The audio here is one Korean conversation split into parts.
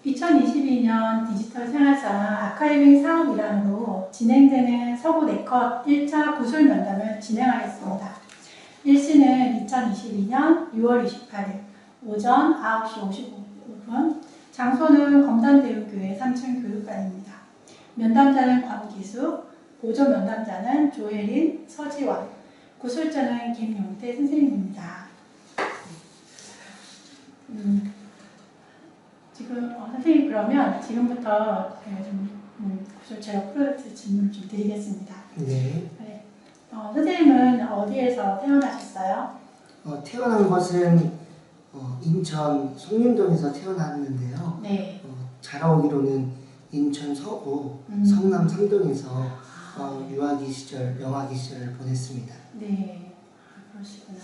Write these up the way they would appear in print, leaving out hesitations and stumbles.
2022년 디지털 생활상 아카이빙 사업 일환으로 진행되는 서구 네컷 1차 구술 면담을 진행하겠습니다. 일시는 2022년 6월 28일 오전 9시 55분, 장소는 검단대우교회 3층 교육관입니다. 면담자는 권기수, 보조 면담자는 조혜린, 서지원, 구술자는 김용태 선생님입니다. 지금 선생님 그러면 지금부터 구술 체력 프로젝트 질문을 좀 드리겠습니다. 네. 네. 선생님은 어디에서 태어나셨어요? 태어난 것은 인천 송림동에서 태어났는데요. 네. 자라오기로는 인천 서구 성남 삼동에서 유아기 시절, 영아기 시절을 보냈습니다. 네, 그러시구나.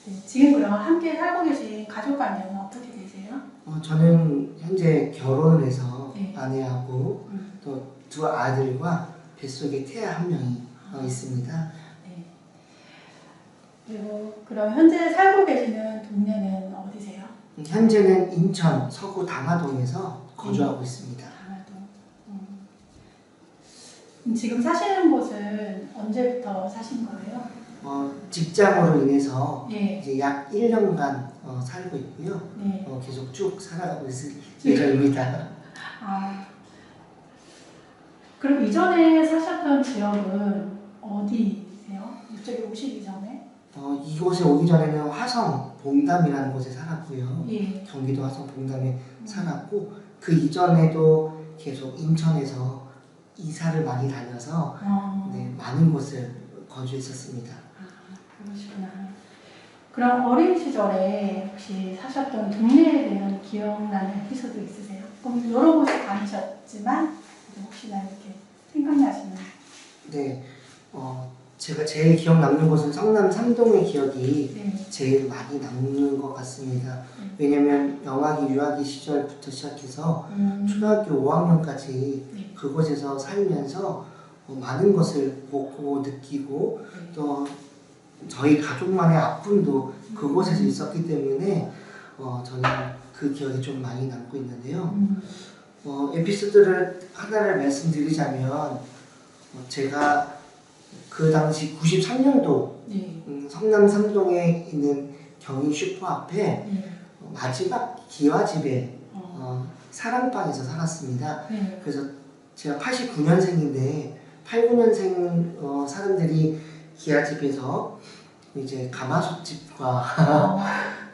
네, 지금 그럼 함께 살고 계신 가족 관계는 어떻게 되세요? 저는 현재 결혼을 해서 네. 아내하고 또 두 아들과 뱃속에 태아 한 명이 있습니다. 네. 그리고 그럼 현재 살고 계시는 동네는 어디세요? 현재는 인천 서구 담화동에서 거주하고 있습니다. 담화동. 지금 사시는 곳은 언제부터 사신 거예요? 직장으로 인해서 네. 이제 약 1년간 살고 있고요. 네. 계속 쭉 살아가고 있을 예정입니다. 그럼 이전에 사셨던 지역은 어디세요? 이쪽에 오시기 전에? 이곳에 오기 전에는 화성 봉담이라는 곳에 살았고요. 예. 경기도 화성 봉담에 살았고 그 이전에도 계속 인천에서 이사를 많이 다녀서 네, 많은 곳을 거주했었습니다. 그러시구나. 그럼 어린 시절에 혹시 사셨던 동네에 대한 기억나는 에피소드 있으세요? 그럼 여러 곳에 다니셨지만 혹시나 이렇게 생각나시는? 네, 제가 제일 기억 남는 곳은 성남 삼동의 기억이 네. 제일 많이 남는 것 같습니다. 왜냐면 영아기, 유아기 시절부터 시작해서 초등학교 5학년까지 네. 그곳에서 살면서 많은 것을 보고 느끼고 또 저희 가족만의 아픔도 그곳에서 있었기 때문에 저는 그 기억이 좀 많이 남고 있는데요. 에피소드를 하나를 말씀드리자면 제가 그 당시 93년도 네. 성남 삼동에 있는 경인 슈퍼 앞에 네. 마지막 기와집에 사랑방에서 살았습니다. 네. 그래서 제가 89년생인데 89년생 사람들이 기와집에서 이제 가마솥집과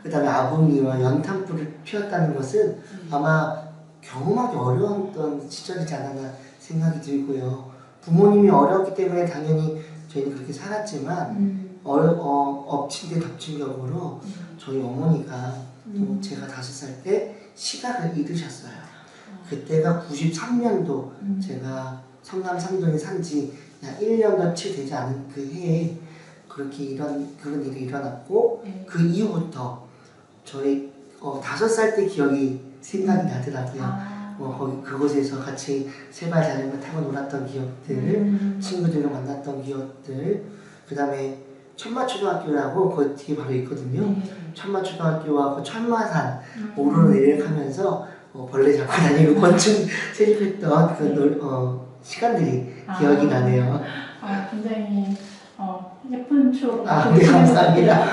그 다음에 아궁이와 연탄불을 피웠다는 것은 아마 경험하기 어려웠던 시절이지 않았나 생각이 들고요. 부모님이 어려웠기 때문에 당연히 저희는 그렇게 살았지만 엎친 데 덮친 격으로 저희 어머니가 또 제가 5살 때 시각을 잃으셨어요. 그때가 93년도 제가 성남 삼동에 산지 약 1년도 채 되지 않은 그 해에 그렇게 그런 일이 일어났고 그 이후부터 저희 5살 때 기억이 생각이 나더라고요. 거기 그곳에서 같이 세발 자전거 타고 놀았던 기억들, 친구들과 만났던 기억들, 그 다음에 천마초등학교라고 그 뒤에 바로 있거든요. 천마초등학교와 그 천마산 오르내리하면서 벌레 잡고 다니고 곤충 채집했던 그 시간들이 기억이 나네요. 굉장히 예쁜 추억. 네, 감사합니다.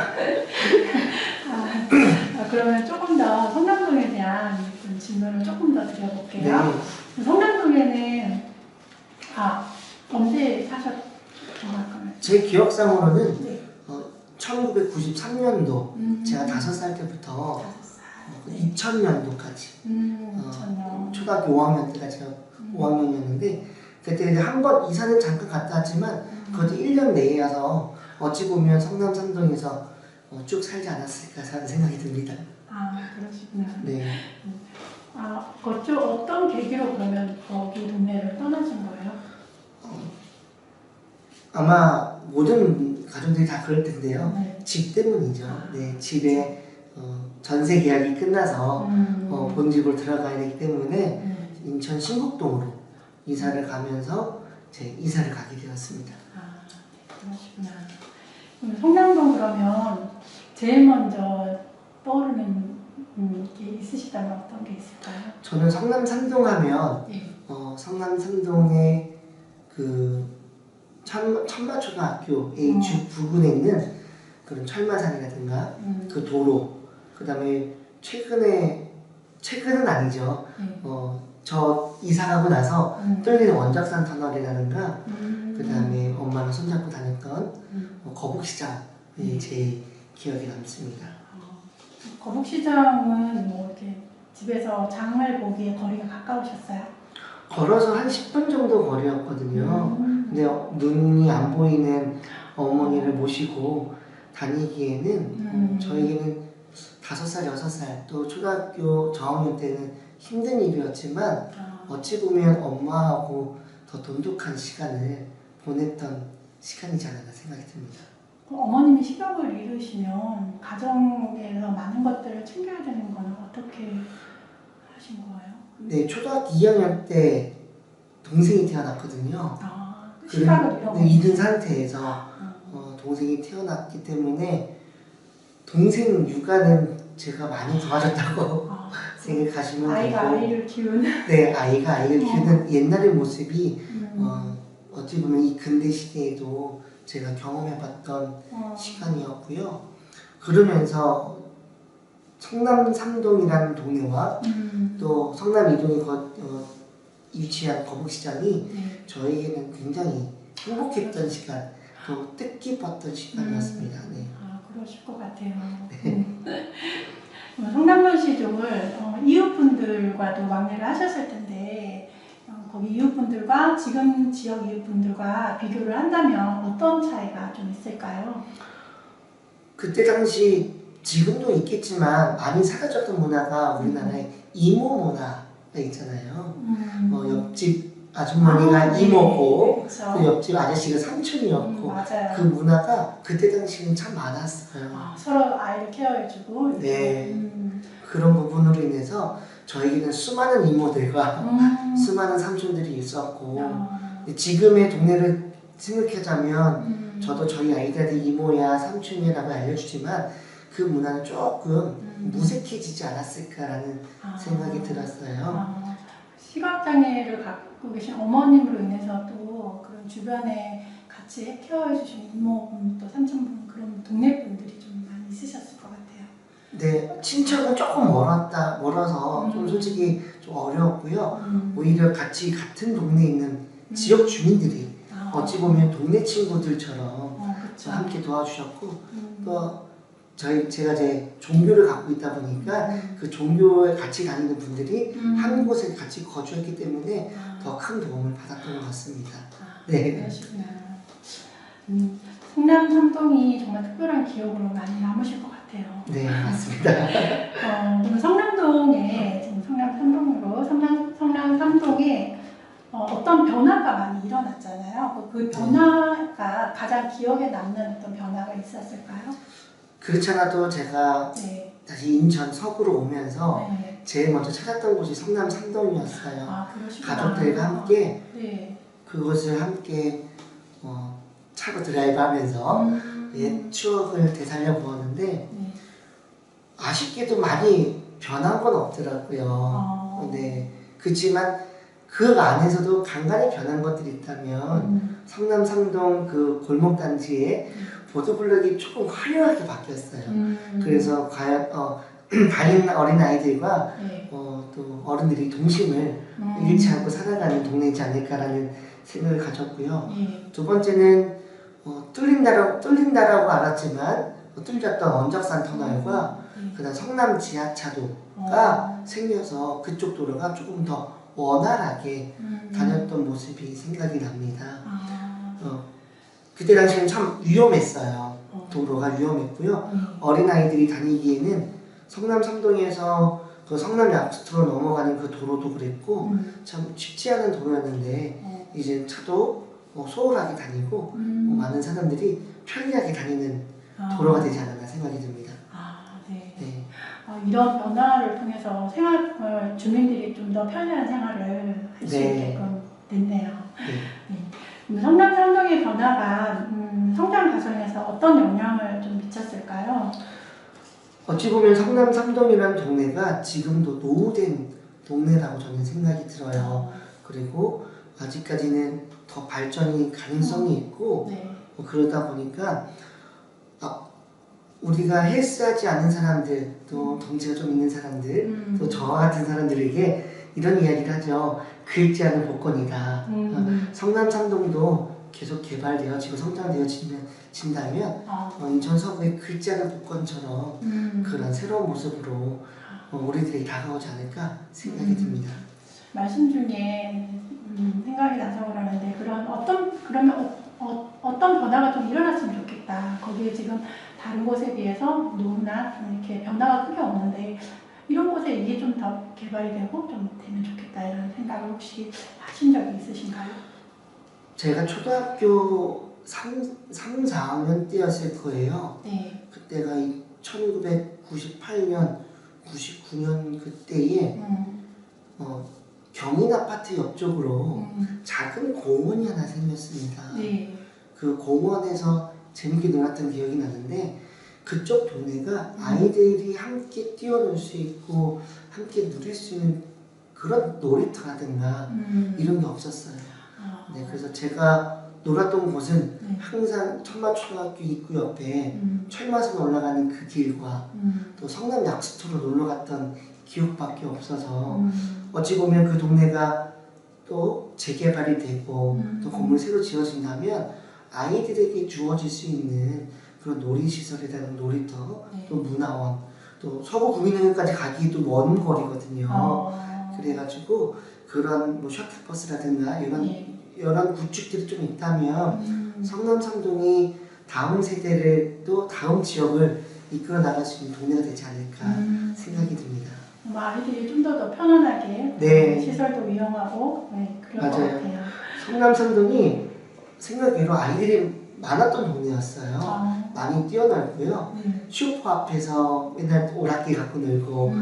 그러면 조금 더 성남동에 대한 질문을 조금 더 드려볼게요. 네. 성남동에는 언제 사셨나요? 제 기억상으로는 네. 1993년도 제가 5살 때부터 2000년도까지 2000년. 초등학교 5학년 때가 제가 5학년이었는데 그때 이제 한 번 이사는 잠깐 갔다 왔지만 그것도 1년 내에여서 어찌 보면 성남 삼동에서 쭉 살지 않았을까 하는 생각이 듭니다. 그러시구나. 네. 그쪽 어떤 계기로 그러면 거기 동네를 떠나신 거예요? 아마 모든 가족들이 다 그럴 텐데요. 네. 집 때문이죠. 네, 집에 전세 계약이 끝나서 본집으로 들어가야 되기 때문에 인천 신곡동으로 이사를 가면서 이사를 가게 되었습니다. 네, 그러시구나. 성남동 그러면 제일 먼저 떠오르는 이렇게 있으시다면 어떤 게 있을까요? 저는 성남 삼동하면 네. 성남 삼동의 그 천마초등학교의 주 부근에 있는 그런 철마산이라든가 그 도로, 그 다음에 최근은 아니죠. 저 이사가고 나서 뚫리는 원적산 터널이라든가 그 다음에 엄마랑 손잡고 다녔던 거북시장이 제 기억에 남습니다. 거북시장은 뭐 이렇게 집에서 장을 보기에 거리가 가까우셨어요? 걸어서 한 10분 정도 거리였거든요. 근데 눈이 안 보이는 어머니를 모시고 다니기에는 저에게는 5살, 6살 또 초등학교 저학년 때는 힘든 일이었지만 어찌 보면 엄마하고 더 돈독한 시간을 보냈던 시간이지 않았나 생각이 듭니다. 어머님이 식욕을 잃으시면 가정에서 많은 것들을 챙겨야 되는 건 어떻게 하신 거예요? 네, 초등학교 2학년 때 동생이 태어났거든요. 식욕을 잃은 상태에서 동생이 태어났기 때문에 동생 육아는 제가 많이 도와줬다고 생각하시면 아이가 되고, 아이를 키우는 네, 아이가 아이를 키우는 옛날의 모습이 어찌 보면 이 근대 시대에도 제가 경험해봤던 시간이었고요. 그러면서 성남 삼동이라는 동네와 또 성남 이동에 위치한 거북시장이 저에게는 굉장히 행복했던 시간, 또 뜻깊었던 시간이었습니다. 네. 그러실 것 같아요. 성남도시족을 이웃분들과도 왕래를 하셨을 텐데 거기 이웃분들과 지금 지역 이웃분들과 비교를 한다면 어떤 차이가 좀 있을까요? 그때 당시 지금도 있겠지만 많이 사라졌던 문화가 우리나라의 이모 문화가 있잖아요. 옆집 아주머니가 이모고 또 옆집 아저씨가 삼촌이었고 맞아요. 그 문화가 그때 당시에는 참 많았어요. 서로 아이를 케어해주고 네. 그런 부분으로 인해서 저에게는 수많은 이모들과 수많은 삼촌들이 있었고 지금의 동네를 생각하자면 저도 저희 아이들한테 이모야 삼촌이라고 알려주지만 그 문화는 조금 무색해지지 않았을까라는 생각이 들었어요. 시각장애를 갖고 계신 어머님으로 인해서 또 그런 주변에 같이 케어해주신 이모분 또 삼촌분 그런 동네 분들이 좀 많이 있으셨을 것 같아요. 네, 친척은 조금 멀어서 좀 솔직히 좀 어려웠고요. 오히려 같이 같은 동네에 있는 지역 주민들이 어찌 보면 동네 친구들처럼 함께 도와주셨고 또 제가 제 종교를 갖고 있다 보니까 그 종교에 같이 다니는 분들이 한 곳에 같이 거주했기 때문에 더 큰 도움을 받았던 것 같습니다. 네. 그러시구나. 성남 삼동이 정말 특별한 기억으로 많이 남으실 것 같아요. 네, 맞습니다. 그럼 성남동에 지금 성남 삼동으로 성남 삼동에 어떤 변화가 많이 일어났잖아요. 그 변화가 가장 기억에 남는 어떤 변화가 있었을까요? 그렇지 않아도 제가 다시 인천 서구로 오면서 제일 먼저 찾았던 곳이 성남 삼동이었어요. 가족들과 함께 그곳을 함께 차로 드라이브하면서 옛 추억을 되살려 보았는데 아쉽게도 많이 변한 건 없더라고요. 네. 그렇지만 그 안에서도 간간히 변한 것들이 있다면 성남 삼동 그 골목 단지에 보도블럭이 조금 화려하게 바뀌었어요. 그래서 과연 다른 어린 아이들과 또 어른들이 동심을 잃지 않고 살아가는 동네이지 않을까라는 생각을 가졌고요. 두 번째는 뚫린다라고 알았지만 뚫렸던 원적산 터널과 그다음 성남 지하차도가 생겨서 그쪽 도로가 조금 더 원활하게 다녔던 모습이 생각이 납니다. 그때 당시에는 참 위험했어요. 도로가 위험했고요. 어린아이들이 다니기에는 성남 삼동에서 그 성남 약수터로 넘어가는 그 도로도 그랬고 참 쉽지 않은 도로였는데 이제 차도 소홀하게 다니고 많은 사람들이 편리하게 다니는 도로가 되지 않았나 생각이 듭니다. 네. 이런 변화를 통해서 주민들이 좀 더 편리한 생활을 할 수 있게끔 됐네요. 성남 삼동의 변화가 성장 과정에서 어떤 영향을 좀 미쳤을까요? 어찌 보면 성남 삼동이라는 동네가 지금도 노후된 동네라고 저는 생각이 들어요. 그리고 아직까지는 더 발전이 가능성이 있고 네. 그러다 보니까 우리가 헬스하지 않은 사람들 또 덩치가 좀 있는 사람들 또 저와 같은 사람들에게 이런 이야기를 하죠. 긁지 않을 복권이다. 성남 삼동도 계속 개발되어지고 성장되어진다면 인천 서구의 긁지 않을 복권처럼 그런 새로운 모습으로 우리들이 다가오지 않을까 생각이 듭니다. 말씀 중에 생각이 나서 그러는데 그러면 어떤 변화가 좀 일어났으면 좋겠다. 거기에 지금 다른 곳에 비해서 노후나 좀 이렇게 변화가 크게 없는데 이런 곳에 이게 좀 더 개발이 되고 좀 되면 좋겠다 이런 생각을 혹시 하신 적이 있으신가요? 제가 초등학교 4학년 때였을 거예요. 네. 그때가 1998년, 99년 그때에 경인 아파트 옆쪽으로 작은 공원이 하나 생겼습니다. 네. 그 공원에서 재밌게 놀았던 기억이 나는데 그쪽 동네가 아이들이 함께 뛰어놀 수 있고 함께 누릴 수 있는 그런 놀이터라든가 이런 게 없었어요. 네, 그래서 제가 놀았던 곳은 항상 천마초등학교 입구 옆에 철마선 올라가는 그 길과 또 성남 약수터로 놀러 갔던 기억밖에 없어서 어찌 보면 그 동네가 또 재개발이 되고 또 건물 새로 지어진다면 아이들에게 주어질 수 있는 그런 놀이시설이라는 놀이터 또 문화원 또 서구 구민회관까지 가기도 먼 거리거든요. 그래가지고 그런 뭐 셔틀버스라든가 이런 구축들이 좀 있다면 성남 삼동이 다음 세대를 또 다음 지역을 이끌어 나갈 수 있는 동네가 되지 않을까 생각이 듭니다. 아이들이 좀 더 편안하게 네. 시설도 이용하고 그럴 것 같아요. 성남 삼동이 생각외로 아이들이 많았던 동네였어요. 많이 뛰어놀고요. 슈퍼 앞에서 맨날 오락기 갖고 놀고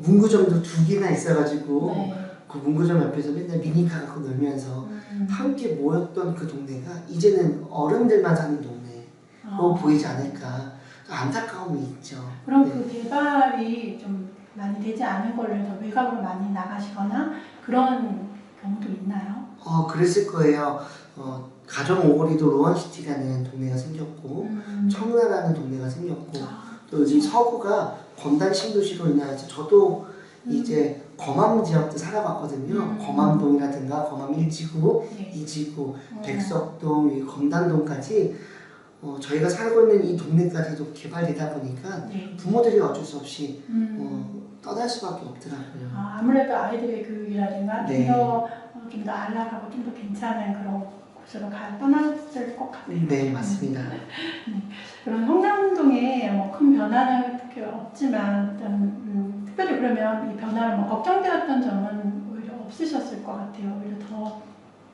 문구점도 2개나 있어가지고 그 문구점 옆에서 맨날 미니카 갖고 놀면서 함께 모였던 그 동네가 이제는 어른들만 사는 동네로 보이지 않을까 안타까움이 있죠. 그럼 그 개발이 좀 많이 되지 않은 걸로 더 외곽으로 많이 나가시거나 그런 경우도 있나요? 그랬을 거예요. 가정 오거리도 로원시티라는 동네가 생겼고 청라라는 동네가 생겼고 또 요즘 서구가 건단 신도시로 인해서 저도 이제 검암 지역도 살아봤거든요. 검암동이라든가 검암 1지구, 2지구, 백석동, 검단동까지 저희가 살고 있는 이 동네까지도 개발되다 보니까 부모들이 어쩔 수 없이 떠날 수밖에 없더라고요. 아무래도 아이들의 교육이라든가 좀 더 안락하고 좀 더 괜찮은 그런 곳으로 떠났을 것 같아요. 네, 맞습니다. 그럼 성남동에 큰 변화는 없지만 특별히 그러면 이 변화를 걱정되었던 점은 오히려 없으셨을 것 같아요. 오히려 더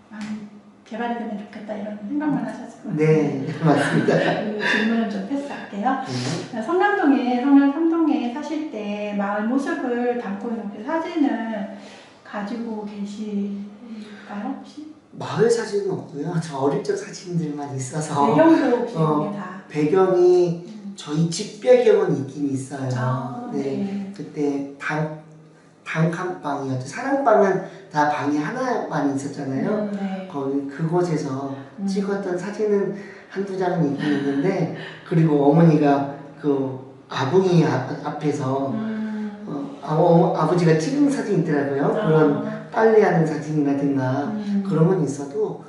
많이 개발이 되면 좋겠다 이런 생각만 하셨을 것 같아요. 네, 맞습니다. 그 질문은 좀 패스할게요. 성남 삼동에 사실 때 마을 모습을 담고 있는 그 사진을 가지고 계실까요 혹시? 마을 사진은 없고요. 저 어릴 적 사진들만 있어서 배경도 혹시 이게 다? 배경이 저희 집 배경은 있긴 있어요. 네. 그때 단칸방이었죠. 사랑방은 다 방이 하나만 있었잖아요. 거기 그곳에서 찍었던 사진은 한두 장은 있긴 있는데 그리고 어머니가 그 아궁이 앞에서 아버지가 찍은 사진이 있더라고요. 그런 빨래하는 사진이라든가 그런 건 있어도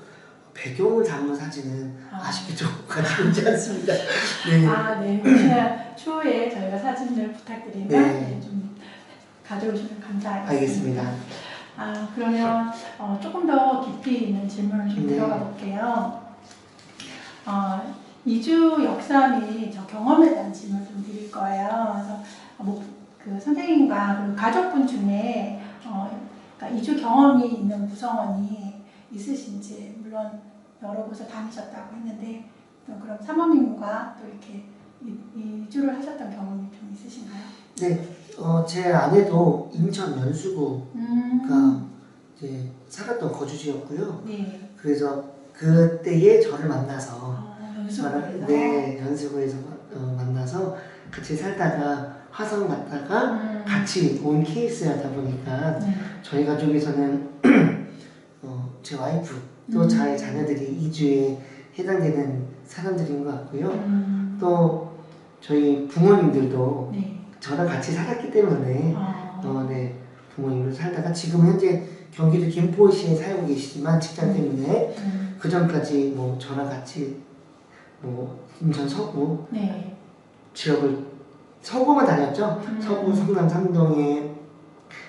배경을 담은 사진은 아쉽게도 가지고 있지 않습니다. 네. 혹시나 추후에 저희가 사진을 부탁드리면 좀 가져오시면 감사하겠습니다. 알겠습니다. 그러면 조금 더 깊이 있는 질문을 좀 들어가 볼게요. 이주 역사 및 저 경험에 대한 질문을 좀 드릴 거예요. 그래서 그 선생님과 그 가족분 중에 그러니까 이주 경험이 있는 구성원이 있으신지, 물론 여러 곳을 다니셨다고 했는데 그럼 사모님과 또 이렇게 이주를 하셨던 경험이 좀 있으신가요? 네, 제 아내도 인천 연수구가 이제 살았던 거주지였고요. 그래서 그때에 저를 만나서 연수구에서 만나서 같이 살다가 화성 갔다가 같이 온 케이스였다 보니까 저희 가족에서는 제 와이프 또 저희 자녀들이 이주에 해당되는 사람들인 것 같고요. 또 저희 부모님들도 네. 저랑 같이 살았기 때문에 네, 부모님들 살다가 지금 현재 경기도 김포시에 살고 계시지만 직장 때문에 그 전까지 뭐 저랑 같이 뭐 인천 서구 네. 지역을 서구만 다녔죠. 서구 성남 삼동에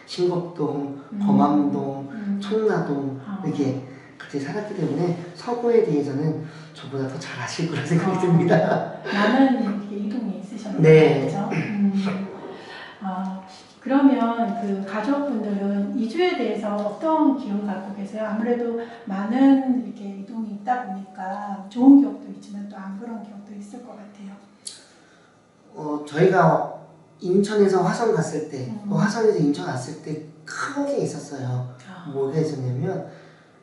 신곡동, 검암동, 청라동 이렇게 같이 살았기 때문에 서구에 대해서는 저보다 더 잘 아실 거라 생각이 듭니다. 많은 이렇게 이동이 있으셨네요. 네. 그렇죠? 그러면 그 가족분들은 이주에 대해서 어떤 기억을 갖고 계세요? 아무래도 많은 이렇게 이동이 있다 보니까 좋은 기억도 있지만 또 안 그런 기억도 있을 것 같아요. 저희가 인천에서 화성 갔을 때, 또 화성에서 인천 왔을 때 큰 게 있었어요. 뭐가 있었냐면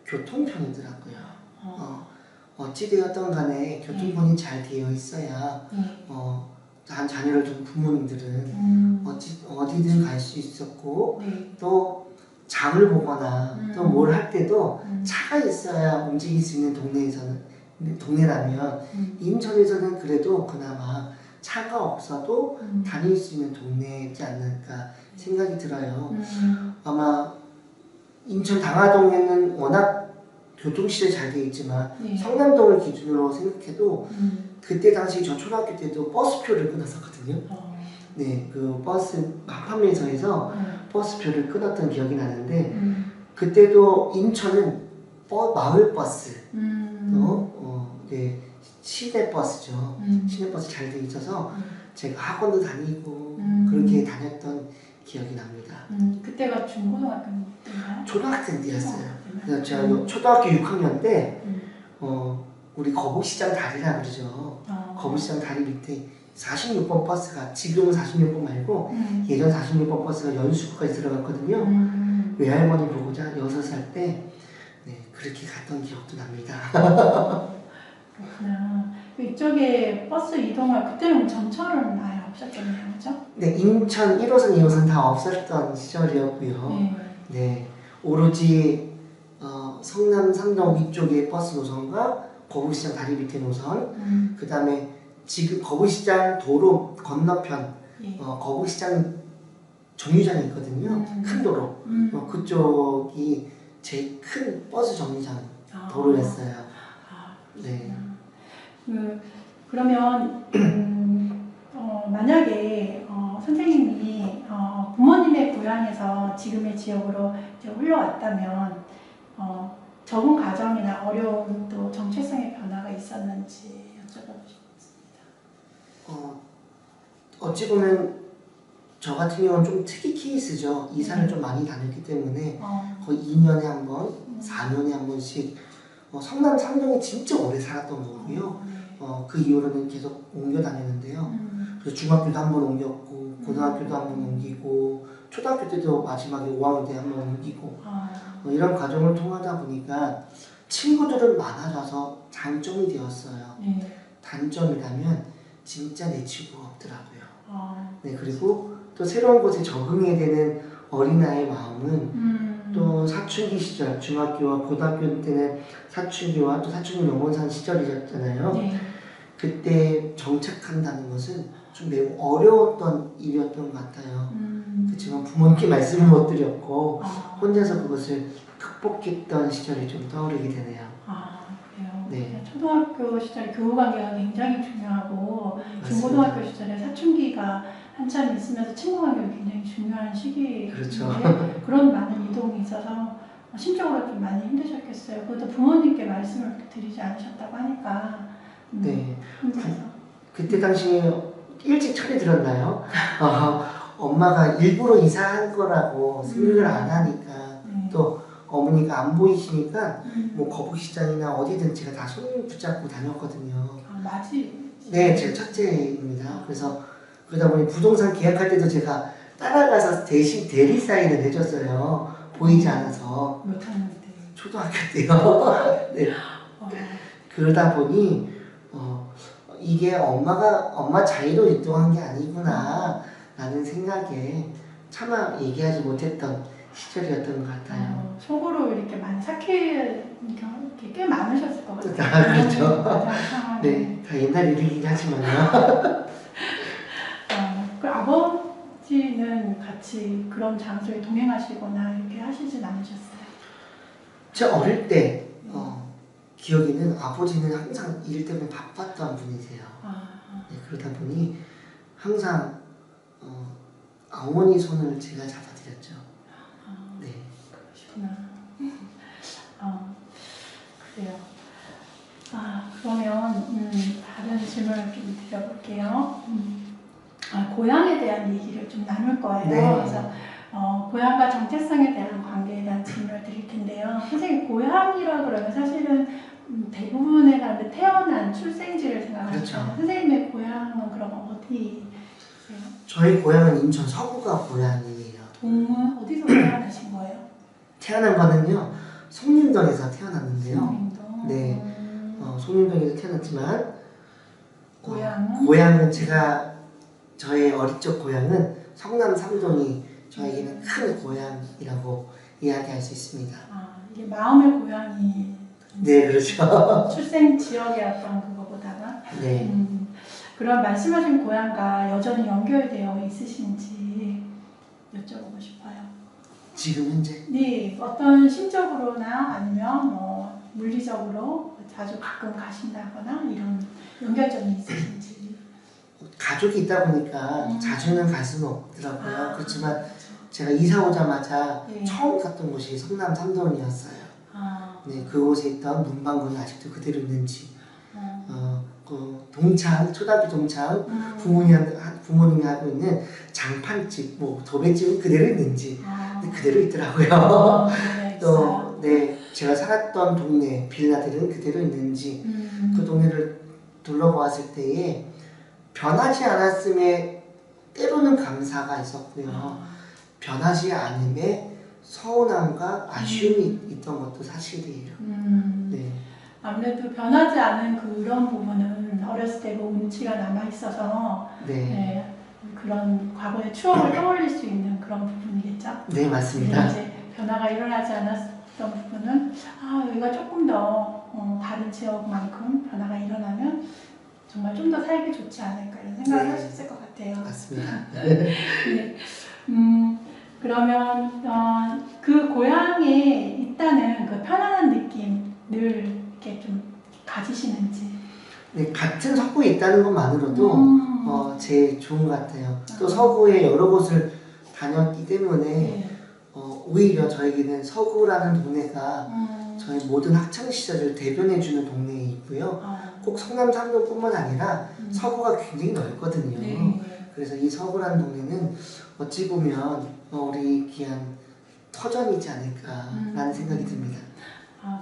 교통편이더라고요. 어찌되었던 간에 교통편이 잘 되어 있어야 자녀를 둔 부모님들은 어디든 갈 수 있었고 또 장을 보거나 또 뭘 할 때도 차가 있어야 움직일 수 있는 동네라면 인천에서는 그래도 그나마 차가 없어도 다닐 수 있는 동네이지 않을까 생각이 들어요. 아마 인천 당하동에는 워낙 교통시설이 잘 되어 있지만 성남동을 기준으로 생각해도 그때 당시 저 초등학교 때도 버스표를 끊었었거든요. 네, 그 버스 판매소에서 버스표를 끊었던 기억이 나는데 그때도 인천은 마을버스 네, 시내버스죠. 시내버스 잘 돼 있어서 제가 학원도 다니고 그렇게 다녔던 기억이 납니다. 그때가 중고등학교 때인가요? 초등학생 때였어요. 그래서 제가 초등학교 6학년 때 우리 거북시장 다리라 그러죠. 거북시장 다리 밑에 46번 버스가 지금은 46번 말고 예전 46번 버스가 연수구까지 들어갔거든요. 외할머니 보고자 6살 때 네, 그렇게 갔던 기억도 납니다. 그렇구나. 이쪽에 버스 이동할 그때는 전철은 아예 없었겠네요, 그렇죠? 네, 인천 1호선, 2호선 다 없었던 시절이었고요. 네, 오로지 성남 삼동 위쪽에 버스 노선과 거북시장 다리 밑에 노선, 그 다음에 지금 거북시장 도로 건너편 거북시장 정류장이 있거든요. 큰 도로. 그쪽이 제일 큰 버스 정류장 도로였어요. 네. 그러면 만약에 선생님이 부모님의 고향에서 지금의 지역으로 이제 올라왔다면 적응 과정이나 어려움 또 정체성의 변화가 있었는지 여쭤보고 싶습니다. 어찌 보면 저 같은 경우는 좀 특이 케이스죠. 이사를 좀 많이 다녔기 때문에 거의 2년에 한 번, 4년에 한 번씩 성남 삼동에 진짜 오래 살았던 거고요. 그 이후로는 계속 옮겨 다녔는데요. 그래서 중학교도 한 번 옮겼고 고등학교도 한 번 옮기고 초등학교 때도 마지막에 5학년 때 한 번 옮기고 이런 과정을 통하다 보니까 친구들은 많아져서 장점이 되었어요. 단점이라면 진짜 내 친구가 없더라고요. 네, 그리고 또 새로운 곳에 적응해야 되는 어린아이의 마음은 또 사춘기 시절, 중학교와 고등학교 때는 사춘기와 또 사춘기 영원산 시절이었잖아요. 그때 정착한다는 것은 좀 매우 어려웠던 일이었던 것 같아요. 그렇지만 부모님께 말씀을 못 드렸고 혼자서 그것을 극복했던 시절이 좀 떠오르게 되네요. 그래요? 네. 초등학교 시절에 교우관계가 굉장히 중요하고 중고등학교 시절에 사춘기가 한참 있으면서 친구관계가 굉장히 중요한 시기인데 그렇죠. 그런 많은 이동이 있어서 심적으로 좀 많이 힘드셨겠어요. 그것도 부모님께 말씀을 드리지 않으셨다고 하니까 네. 힘들어서. 그때 당시에 일찍 철이 들었나요? 엄마가 일부러 이사한 거라고 생각을 안 하니까 또 어머니가 안 보이시니까 뭐 거북시장이나 어디든 제가 다 손을 붙잡고 다녔거든요. 맞이? 네, 제가 첫째입니다. 그래서 그러다 보니 부동산 계약할 때도 제가 따라가서 대신 대리 사인을 해줬어요. 보이지 않아서. 몇 학년 때? 초등학교 때요. 네. 그러다 보니 이게 엄마 자의로 유통한 게 아니구나 라는 생각에 차마 얘기하지 못했던 시절이었던 것 같아요. 속으로 이렇게 많이 이렇게 꽤 많으셨을 것 같아요. 그렇죠. 네, 다 옛날 일이긴 하지만요. 그 아버지는 같이 그런 장소에 동행하시거나 이렇게 하시진 않으셨어요? 저 어릴 때 기억에는 아버지는 항상 일 때문에 바빴던 분이세요. 네, 그러다 보니 항상 어머니 손을 제가 잡아드렸죠. 네. 그러시구나. 그래요. 그러면 다른 질문을 좀 드려볼게요. 고향에 대한 얘기를 좀 나눌 거예요. 네. 그래서 고향과 정체성에 대한 관계에 대한 질문을 드릴 텐데요. 선생님, 고향이라 그러면 사실은 대부분의 사람들 태어난 출생지를 생각하시죠. 그렇죠. 선생님의 고향은 그럼 어디세요? 저희 고향은 인천 서구가 고향이에요. 동은 어디서 태어나신 거예요? 태어난 거는요, 송림동에서 태어났는데요. 송림동. 네. 송림동에서 태어났지만 고향은 저의 어릴 적 고향은 성남 삼동이 저에게는 큰 고향이라고 이야기할 수 있습니다. 이게 마음의 고향이 네, 그렇죠. 출생 지역이었던 그거보다가 네. 그런 말씀하신 고향과 여전히 연결되어 있으신지 여쭤보고 싶어요. 지금 현재? 네, 어떤 심적으로나 아니면 뭐 물리적으로 자주 가끔 가신다거나 이런 연결점이 있으신지. 가족이 있다 보니까 자주는 갈 수는 없더라고요. 그렇지만 제가 이사 오자마자 네. 처음 갔던 곳이 성남 삼동이었어요. 네, 그곳에 있던 문방구는 아직도 그대로 있는지, 그 초등학교 동창 부모님이 하고 있는 장판집, 도배집은 그대로 있는지, 그대로 있더라고요. 네, 또, 네, 제가 살았던 동네 빌라들은 그대로 있는지, 그 동네를 둘러보았을 때에 변하지 않았음에 때로는 감사가 있었고요. 변하지 않음에 서운함과 아쉬움이 있던 것도 사실이에요. 네. 아무래도 변하지 않은 그런 부분은 어렸을 때 운치가 남아있어서 네. 그런 과거의 추억을 떠올릴 수 있는 그런 부분이겠죠? 네, 맞습니다. 이제 변화가 일어나지 않았던 부분은 여기가 조금 더 다른 지역만큼 변화가 일어나면 정말 좀 더 살기 좋지 않을까 이런 생각을 네. 하셨을 것 같아요. 맞습니다. 네. 그러면 그 고향에 있다는 그 편안한 느낌 늘 이렇게 좀 가지시는지. 네, 같은 서구에 있다는 것만으로도 제일 좋은 것 같아요. 또 서구에 여러 곳을 다녔기 때문에 네. 오히려 저에게는 서구라는 동네가 저의 모든 학창시절을 대변해주는 동네에 있고요. 꼭 성남 삼동뿐만 아니라 서구가 굉장히 넓거든요. 네. 그래서 이 서구라는 동네는 어찌 보면 우리 귀한 터전이지 않을까라는 생각이 듭니다.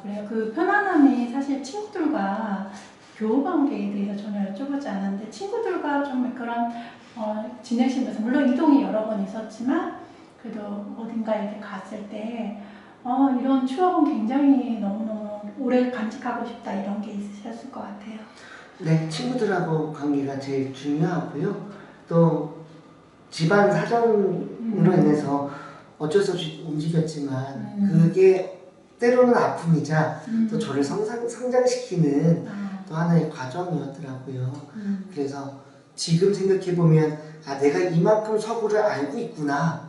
그래요. 그 편안함이 사실 친구들과 교우 관계에 대해서 전혀 여쭤보지 않았는데 친구들과 좀 그런 지내시면서 물론 이동이 여러 번 있었지만 그래도 어딘가 이렇게 갔을 때 이런 추억은 굉장히 너무너무 오래 간직하고 싶다 이런 게 있으셨을 것 같아요. 네, 친구들하고 관계가 제일 중요하고요. 또 집안 사정으로 인해서 어쩔 수 없이 움직였지만 그게 때로는 아픔이자 또 저를 성장시키는 또 하나의 과정이었더라고요. 그래서 지금 생각해보면 내가 이만큼 서구를 알고 있구나.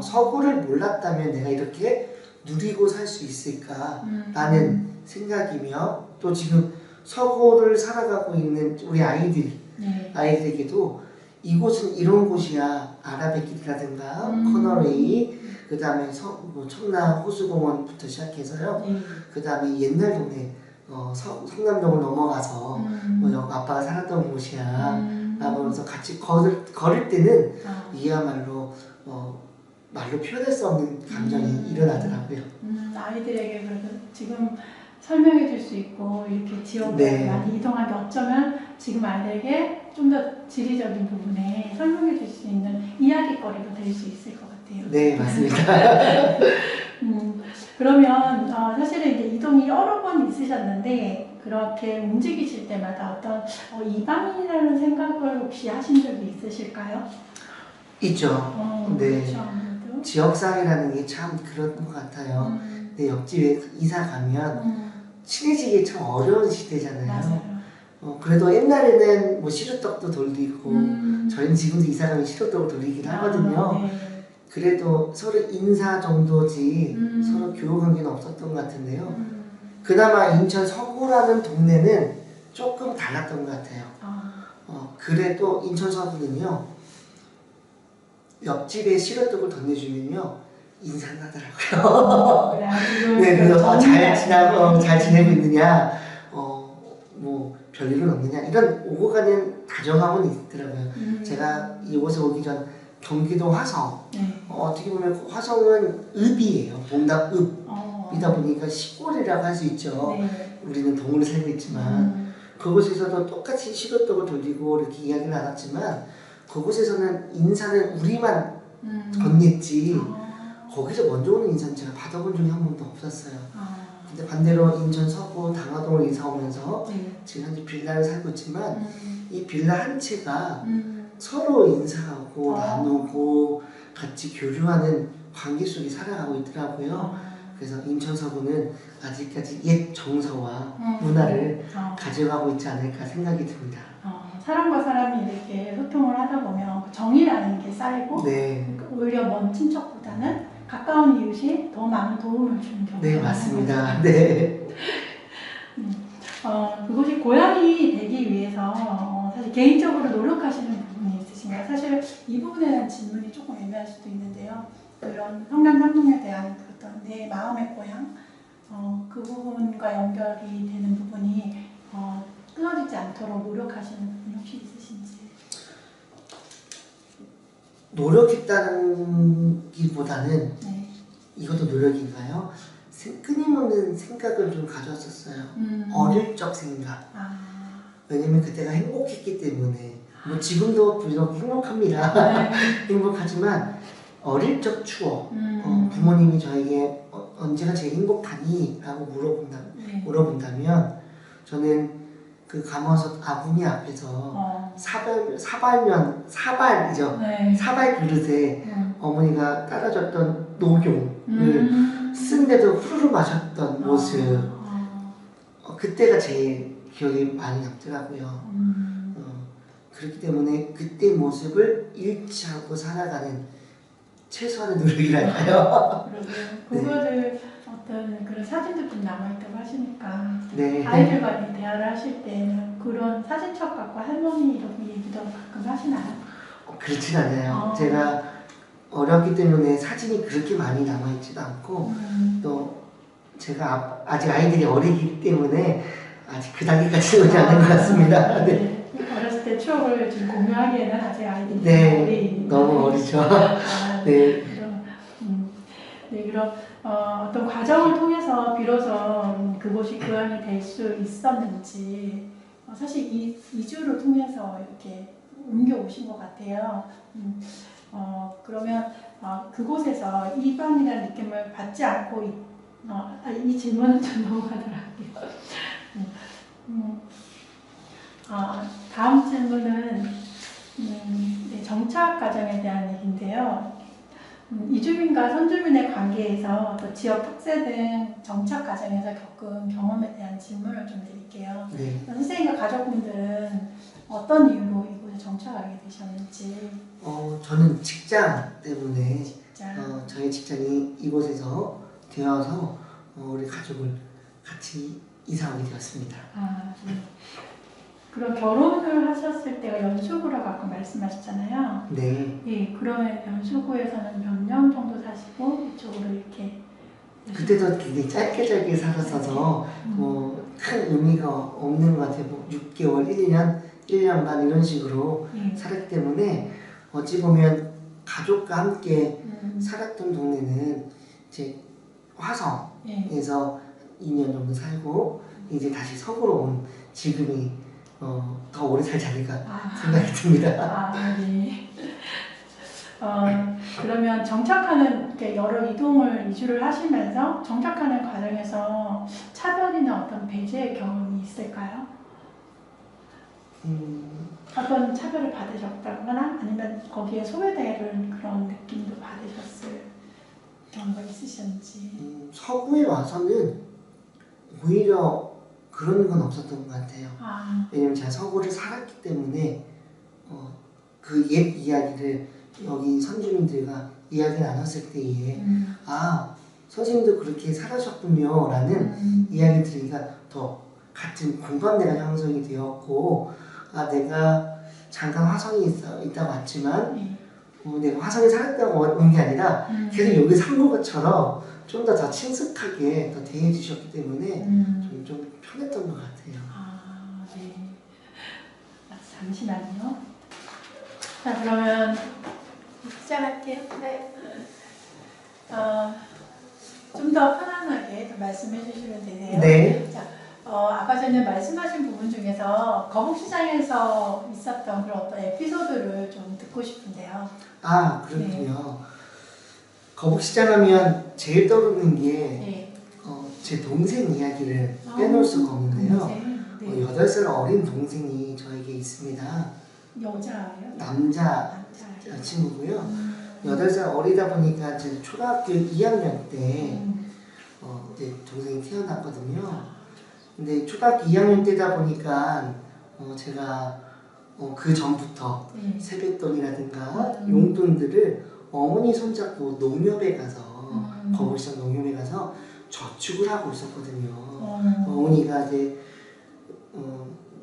서구를 몰랐다면 내가 이렇게 누리고 살 수 있을까 라는 생각이며 또 지금 서구를 살아가고 있는 우리 아이들에게도 이곳은 이런 곳이야. 아라뱃길이라든가 커널웨이 그 다음에 청라 호수공원부터 시작해서요. 그 다음에 옛날 동네 성남동을 넘어가서 아빠가 살았던 곳이야. 라면서 같이 걸을 때는 이야말로 말로 표현할 수 없는 감정이 일어나더라고요. 아이들에게 그래도 지금 설명해 줄 수 있고 이렇게 지역을 많이 이동한 게 어쩌면 지금 아이들에게 좀 더 지리적인 부분에 설명해 줄 수 있는 이야기거리도 될 수 있을 것 같아요. 네, 맞습니다. 그러면 사실은 이제 이동이 여러 번 있으셨는데 그렇게 움직이실 때마다 어떤 이방인이라는 생각을 혹시 하신 적이 있으실까요? 있죠. 네. 그렇죠, 아무래도. 지역사회라는 게 참 그런 것 같아요. 내 옆집에 이사 가면 친해지기 참 어려운 시대잖아요. 맞아요. 그래도 옛날에는 뭐 시루떡도 돌리고 저희는 지금도 이사 가면 시루떡을 돌리긴 하거든요. 네. 그래도 서로 인사 정도지 서로 교우 관계는 없었던 것 같은데요. 그나마 인천 서구라는 동네는 조금 달랐던 것 같아요. 그래도 인천 서구는요, 옆집에 시루떡을 건네주면요 인사를 하더라고요. 네, 그래서 잘 지내고 있느냐, 뭐 별일은 없느냐 이런 오고 가는 다정함은 있더라고요. 제가 이곳에 오기 전 경기도 화성, 어떻게 보면 화성은 읍이에요. 봉답 읍이다 보니까 시골이라고 할 수 있죠. 우리는 동으로 살고 있지만 그곳에서도 똑같이 시루떡을 돌리고 이렇게 이야기를 나눴지만 그곳에서는 인사는 우리만 건넸지 거기서 먼저 오는 인사는 제가 받아본 적이 한 번도 없었어요. 근데 반대로 인천 서구 당화동을 이사 오면서 지금 현재 빌라를 살고 있지만 이 빌라 한 채가 서로 인사하고 나누고 같이 교류하는 관계 속에 살아가고 있더라고요. 그래서 인천 서구는 아직까지 옛 정서와 문화를 가져가고 있지 않을까 생각이 듭니다. 사람과 사람이 이렇게 소통을 하다 보면 정이라는 게 쌓이고 오히려 먼 친척보다는 가까운 이웃이 더 많은 도움을 주는 경우가 네, 맞습니다. 네. 그것이 고향이 되기 위해서 사실 개인적으로 노력하시는 부분이 있으신가요? 사실 이 부분에 대한 질문이 조금 애매할 수도 있는데요. 그런 성남 상동에 대한 어떤 내 마음의 고향, 그 부분과 연결이 되는 부분이 끊어지지 않도록 노력하시는 부분이 혹시 있으신지? 노력했다는 기보다는 이것도 노력인가요? 끊임없는 생각을 좀 가졌었어요. 어릴 적 생각. 왜냐면 그때가 행복했기 때문에 뭐 지금도 비록 행복합니다. 행복하지만 어릴 적 추억. 부모님이 저에게 언제가 제일 행복하니? 라고 물어본다면 저는 그 가마솥 아궁이 앞에서 사발이죠. 사발 그릇에 어머니가 따라줬던 녹용을 쓴데도 후루룩 마셨던 모습. 그때가 제일 기억에 많이 남더라고요. 그렇기 때문에 그때 모습을 잃지 않고 살아가는 최소한의 노력이랄까요. 그거를 어떤 그런 사진도 좀 남아있다고 하시니까 아이들과 대화를 하실 때는 그런 사진첩 갖고 할머니 이런 얘기도 가끔 하시나요? 그렇진 않아요. 제가 어렸기 때문에 사진이 그렇게 많이 남아있지도 않고 또 제가 아직 아이들이 어리기 때문에 아직 그 단계까지 오지 않은 것 같습니다. 어렸을 때 추억을 좀 공유하기에는 아직 아이들이 너무 어리죠. 그럼 어떤 과정을 통해서 비로소 그곳이 고향이 될 수 있었는지 사실 이주를 통해서 이렇게 옮겨오신 것 같아요. 그러면 그곳에서 이방이라는 느낌을 받지 않고 이 질문은 좀 넘어가더라고요. 다음 질문은 정착 과정에 대한 얘기인데요. 이주민과 선주민의 관계에서 또 지역 특색 등 정착 과정에서 겪은 경험에 대한 질문을 좀 드릴게요. 선생님과 가족분들은 어떤 이유로 이곳에 정착하게 되셨는지? 저는 직장 때문에 저희 직장이 이곳에서 되어서 우리 가족을 같이 이사 오게 되었습니다. 그럼 결혼을 하셨을 때가 연수구라고 아까 말씀하셨잖아요. 그러면 연수구에서는 몇 년 정도 사시고 이쪽으로 이렇게? 그때도 굉장히 짧게 살았어서 큰 의미가 없는 것 같아요. 뭐 6개월, 1년 반 이런 식으로 살았기 때문에 어찌 보면 가족과 함께 살았던 동네는 이제 화성에서 2년 정도 살고 이제 다시 서구로 온 지금이 더 오래 살지 않을까 생각이 듭니다. 그러면 정착하는 이렇게 여러 이주를 하시면서 정착하는 과정에서 차별이나 어떤 배제의 경험이 있을까요? 어떤 차별을 받으셨다거나 아니면 거기에 소외되는 그런 느낌도 받으셨을 경우가 있으셨는지. 서구에 와서는 오히려 그런 건 없었던 것 같아요. 왜냐면 제가 서구를 살았기 때문에 그 옛 이야기를 여기 선주민들과 이야기 나눴을 때에 선생님도 그렇게 살아셨군요 라는 이야기를 들으니까 더 같은 공감대가 형성이 되었고 내가 잠깐 화성에 있다고 왔지만 내가 화성에 살았다고 온 게 아니라 계속 여기 산 것처럼 좀 더 친숙하게 더 대해주셨기 때문에 좀 편했던 것 같아요. 네. 잠시만요. 자, 그러면 시작할게요. 네. 좀 더 편안하게 더 말씀해 주시면 되세요. 네. 자, 아까 전에 말씀하신 부분 중에서 거북시장에서 있었던 그런 어떤 에피소드를 좀 듣고 싶은데요. 그렇군요. 거북시장 하면 제일 떠오르는 게 제 동생 이야기를 빼놓을 수가 없는데요. 네. 8살 어린 동생이 저에게 있습니다. 여자예요? 남자 친구고요. 8살 어리다 보니까 이제 초등학교 2학년 때 이제 동생이 태어났거든요. 근데 초등학교 2학년 때다 보니까 제가 그 전부터 세뱃돈이라든가 용돈들을 어머니 손잡고 농협에 가서 거북시장 농협에 가서 저축을 하고 있었거든요. 어머니가 이제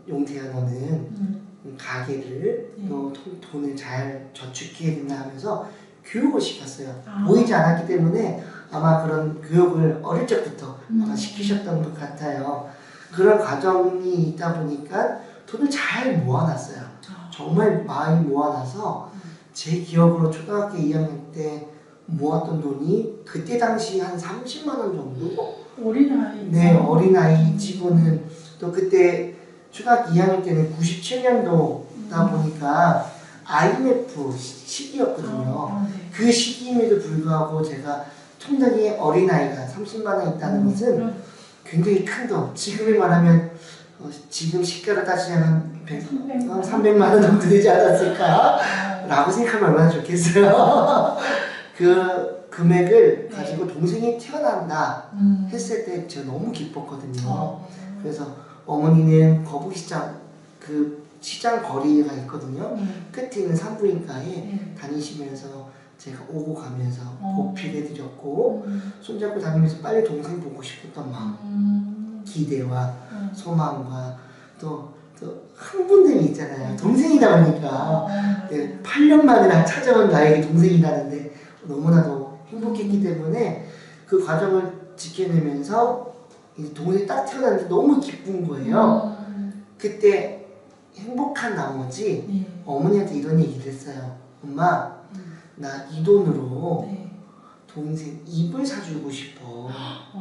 용태야 너는 가게를 너 돈을 잘 저축해야 된다 하면서 교육을 시켰어요. 보이지 않았기 때문에 아마 그런 교육을 어릴 적부터 시키셨던 것 같아요. 그런 과정이 있다 보니까 돈을 잘 모아놨어요. 정말 많이 모아놔서 제 기억으로 초등학교 2학년 때 모았던 돈이 그때 당시 한 30만 원 정도? 어린아이. 네, 어린아이 치고는 또 그때 초등학교 2학년 때는 97년도다 보니까 IMF 시기였거든요. 그 시기임에도 불구하고 제가 통장에 어린아이가 30만 원 있다는 것은 굉장히 큰 돈. 지금에 말하면 지금 시가로 따지자면 300만 원 정도 되지 않았을까? 라고 생각하면 얼마나 좋겠어요. 그 금액을 가지고 동생이 태어난다 했을 때 제가 너무 기뻤거든요. 그래서 어머니는 거북시장 그 시장 거리가 있거든요. 끝에 있는 산부인과에 다니시면서 제가 오고 가면서 보필해드렸고 손잡고 다니면서 빨리 동생 보고 싶었던 마음, 기대와 소망과 또 흥분됨이 있잖아요. 동생이다 보니까 8년 만에 찾아온 나에게 동생이라는데 너무나도 행복했기 때문에 그 과정을 지켜내면서 동생이 딱 태어났는데 너무 기쁜 거예요. 그때 행복한 나머지 어머니한테 이런 얘기를 했어요. 엄마, 나 이 돈으로 동생 이불 사주고 싶어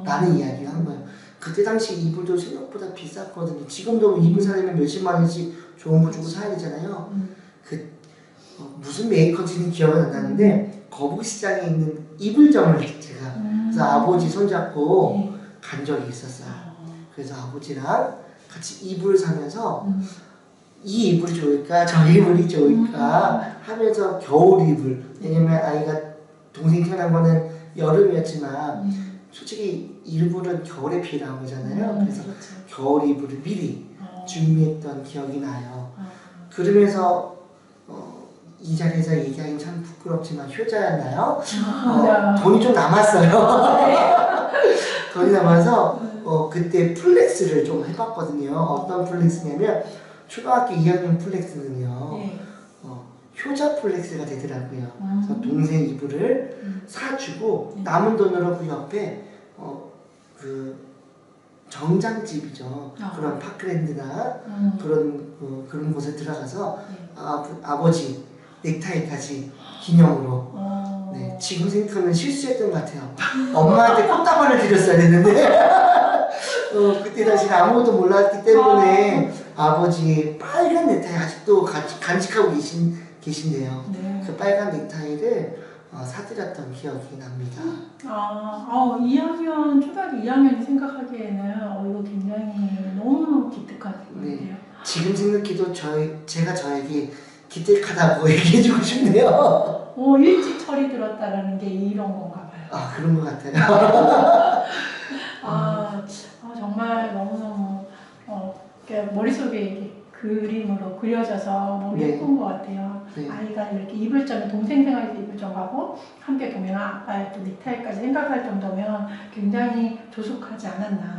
라는 이야기를 한 거예요. 그때 당시 이불도 생각보다 비쌌거든요. 지금도 이불 사려면 몇십만 원씩 좋은 거 주고 사야 되잖아요. 무슨 메이커지는 기억은 안 나는데 거북시장에 있는 이불점을 제가 그래서 아버지 손잡고 간 적이 있었어요. 그래서 아버지랑 같이 이불을 사면서 이 이불이 좋을까 저 이불이 좋을까 하면서 겨울 이불, 왜냐면 아이가 동생이 태어난 거는 여름이었지만 솔직히 이불은 겨울에 필요한 거잖아요. 그래서 겨울 이불을 미리 준비했던 기억이 나요. 그러면서 이 자리에서 얘기하기 참 부끄럽지만 효자였나요? 돈이 좀 남았어요. 돈이 남아서 그때 플렉스를 좀 해봤거든요. 어떤 플렉스냐면 초등학교 2학년 플렉스는요. 효자 플렉스가 되더라고요. 그래서 동생 이불을 사주고 남은 돈으로 그 옆에 그 정장집이죠. 그런 파크랜드나 그런 곳에 들어가서 아버지 넥타이까지 기념으로. 네, 지금 생각하면 실수했던 것 같아요. 엄마한테 꽃다발을 드렸어야 했는데 그때 당시는 아무것도 몰랐기 때문에 아버지 빨간 넥타이 아직도 간직하고 계신 계신데요. 네. 그 빨간 넥타이를 사드렸던 기억이 납니다. 2학년, 초등학교 2학년이 생각하기에는 이거 굉장히 너무너무 기특한 네. 건데요. 지금 생각해도 제가 저에게 기특하다고 얘기해주고 싶네요. 일찍 철이 들었다라는 게 이런 건가 봐요. 그런 것 같아요. 정말 너무너무 이렇게 머릿속에 이렇게 그림으로 그려져서 너무 네. 예쁜 것 같아요. 네. 아이가 이렇게 입을 점에 동생 생활에서 입을 점하고 함께 동행한 아빠의 또 넥타이까지 생각할 정도면 굉장히 조숙하지 않았나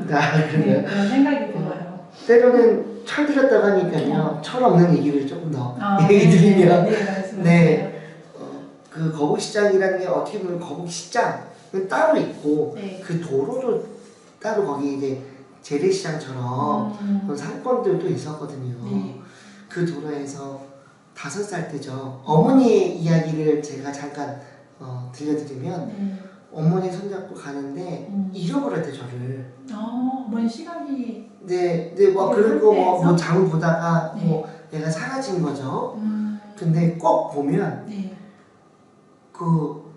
그래요? 그런 생각이 들어요. 때로는 철 들었다고 하니까요. 철 없는 얘기를 조금 더 얘기 네, 드리면 말씀하세요. 네. 그 거북시장이라는 게 어떻게 보면 거북시장은 따로 있고 네. 그 도로도 따로 거기 이제 재래시장처럼 그런 상권들도 있었거든요. 네. 그 도로에서 5살 때죠. 어머니의 이야기를 제가 잠깐 들려드리면 네. 어머니 손잡고 가는데 잃어버렸대 저를. 뭔 시각이 네, 뭐 그 그리고 상태에서? 뭐 장 보다가 네. 뭐 내가 사라진 거죠. 음, 근데 꼭 보면 네. 그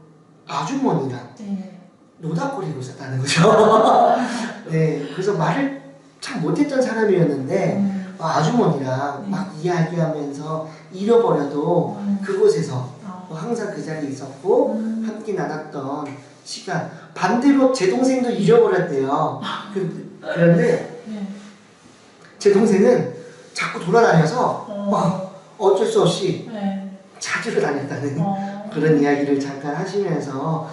아주머니랑 네. 노닥거리고 있었다는 거죠. 네, 그래서 말을 참 못했던 사람이었는데 아주머니랑 네. 막 이야기하면서 잃어버려도 그곳에서 항상 그 자리에 있었고 함께 나눴던 시간. 반대로 제 동생도 잃어버렸대요. 그런데 네. 제 동생은 자꾸 돌아다녀서 막 어쩔 수 없이 네. 찾으러 다녔다는 그런 이야기를 잠깐 하시면서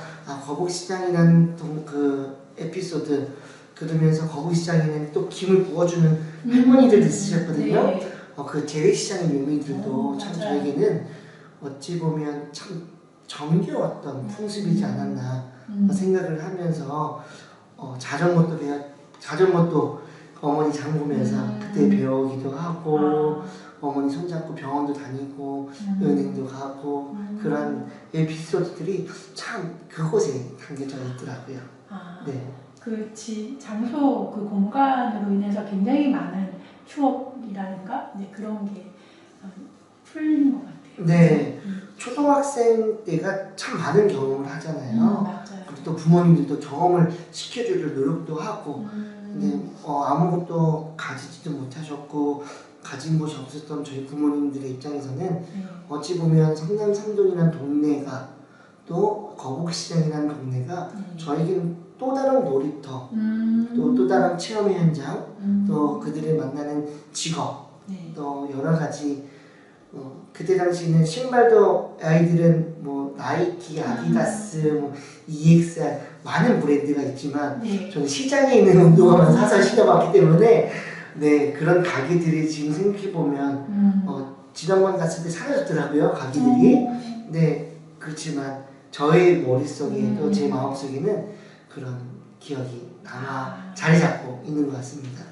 거북시장이라는 그 에피소드 들으면서 거북시장에는 또 김을 부어주는 할머니들도 있으셨거든요. 네. 그 재래시장의 묘미들도 참 맞아요. 저에게는 어찌 보면 참 정겨웠던 풍습이지 않았나 생각을 하면서 자전거도 어머니 장 보면서 그때 배우기도 하고 어머니 손잡고 병원도 다니고 은행도 가고 그런 에피소드들이 참 그곳에 담겨져 있더라고요. 네. 장소 그 공간으로 인해서 굉장히 많은 추억이라든가 이제 그런 게 풀린 것 같아요. 네. 초등학생 때가 참 많은 경험을 하잖아요. 맞아요. 그리고 또 부모님들도 경험을 시켜주려 노력도 하고 근데 아무것도 가지지도 못하셨고 가진 곳이 없었던 저희 부모님들의 입장에서는 어찌 보면 성남 삼동이라는 동네가 또 거북시장이라는 동네가 저에게는 또 다른 놀이터 또 다른 체험의 현장 또 그들을 만나는 직업 또 여러 가지 그때 당시에는 신발도 아이들은 뭐 나이키, 아디다스, 뭐 EXR 많은 브랜드가 있지만 저는 시장에 있는 운동화만 사서 신어봤기 때문에 네 그런 가게들이 지금 생각해 보면 지난번 갔을 때 사라졌더라고요 가게들이. 네 그렇지만 저의 머릿속에 또 제 마음속에는 그런 기억이 남아 자리 잡고 있는 것 같습니다.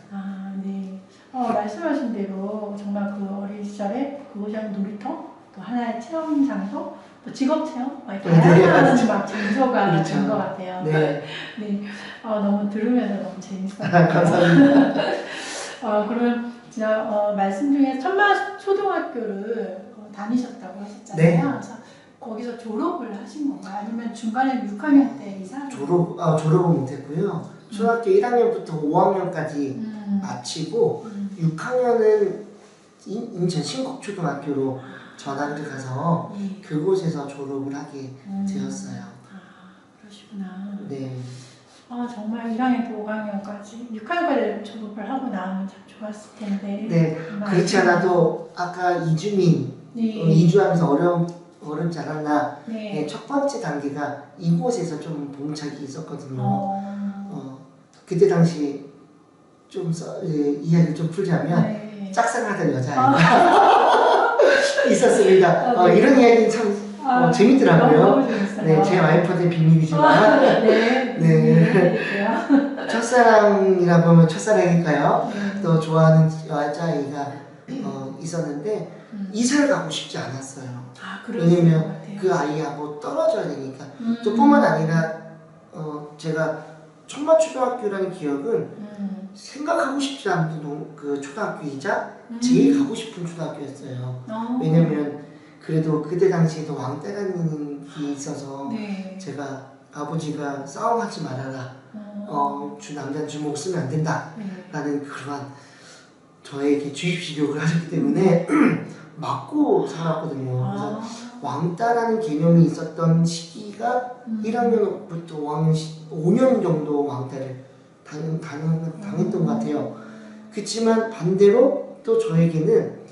네. 말씀하신 대로 정말 그 어린 시절에 그곳이랑 놀이터, 또 하나의 체험 장소, 또 직업 체험, 다양한 막 장소가 그렇죠. 된 것 같아요. 네. 네. 너무 들으면서 너무 재밌었어요. 감사합니다. 그러면 제가 말씀 중에 천마 초등학교를 다니셨다고 하셨잖아요. 네. 그래서 거기서 졸업을 하신 건가요? 아니면 중간에 6학년 때 이사? 졸업은 못했고요. 초등학교 1학년부터 5학년까지 마치고 6학년은 인천 신곡초등학교로 전학을 가서 그곳에서 졸업을 하게 되었어요. 그러시구나. 네. 정말 1학년부터 5학년까지 6학년까지 졸업을 하고 나면 참 좋았을 텐데. 네. 그렇지 않아도 아까 이주하면서 어렵지 않았나. 네. 첫 번째 단계가 이곳에서 좀 봉착이 있었거든요. 그때 당시 좀 이야기를 좀 풀자면 짝사랑하던 여자아이가 있었습니다. 이런 이야기는 참 재밌더라고요. 너무 재밌어요. 네, 제 와이프한테 비밀이지만 네. 첫사랑이라고 하면 첫사랑일까요? 또 좋아하는 여자아이가 있었는데 이사를 가고 싶지 않았어요. 왜냐면 그 아이하고 떨어져야 되니까. 또 뿐만 아니라 제가 천마초등학교라는 기억은 생각하고 싶지 않은 그 초등학교이자 제일 가고 싶은 초등학교였어요. 왜냐면 그래도 그때 당시에도 왕따라는 게 있어서 네. 제가 아버지가 싸움하지 말아라. 남자는 주먹 쓰면 안 된다. 네. 라는 그러한 저에게 주입식욕을 하셨기 때문에 맞고 살았거든요. 그래서 왕따라는 개념이 있었던 시기가 1학년부터 5학년 5년 정도 왕따를 당했던 것 같아요. 그렇지만 반대로 또 저에게는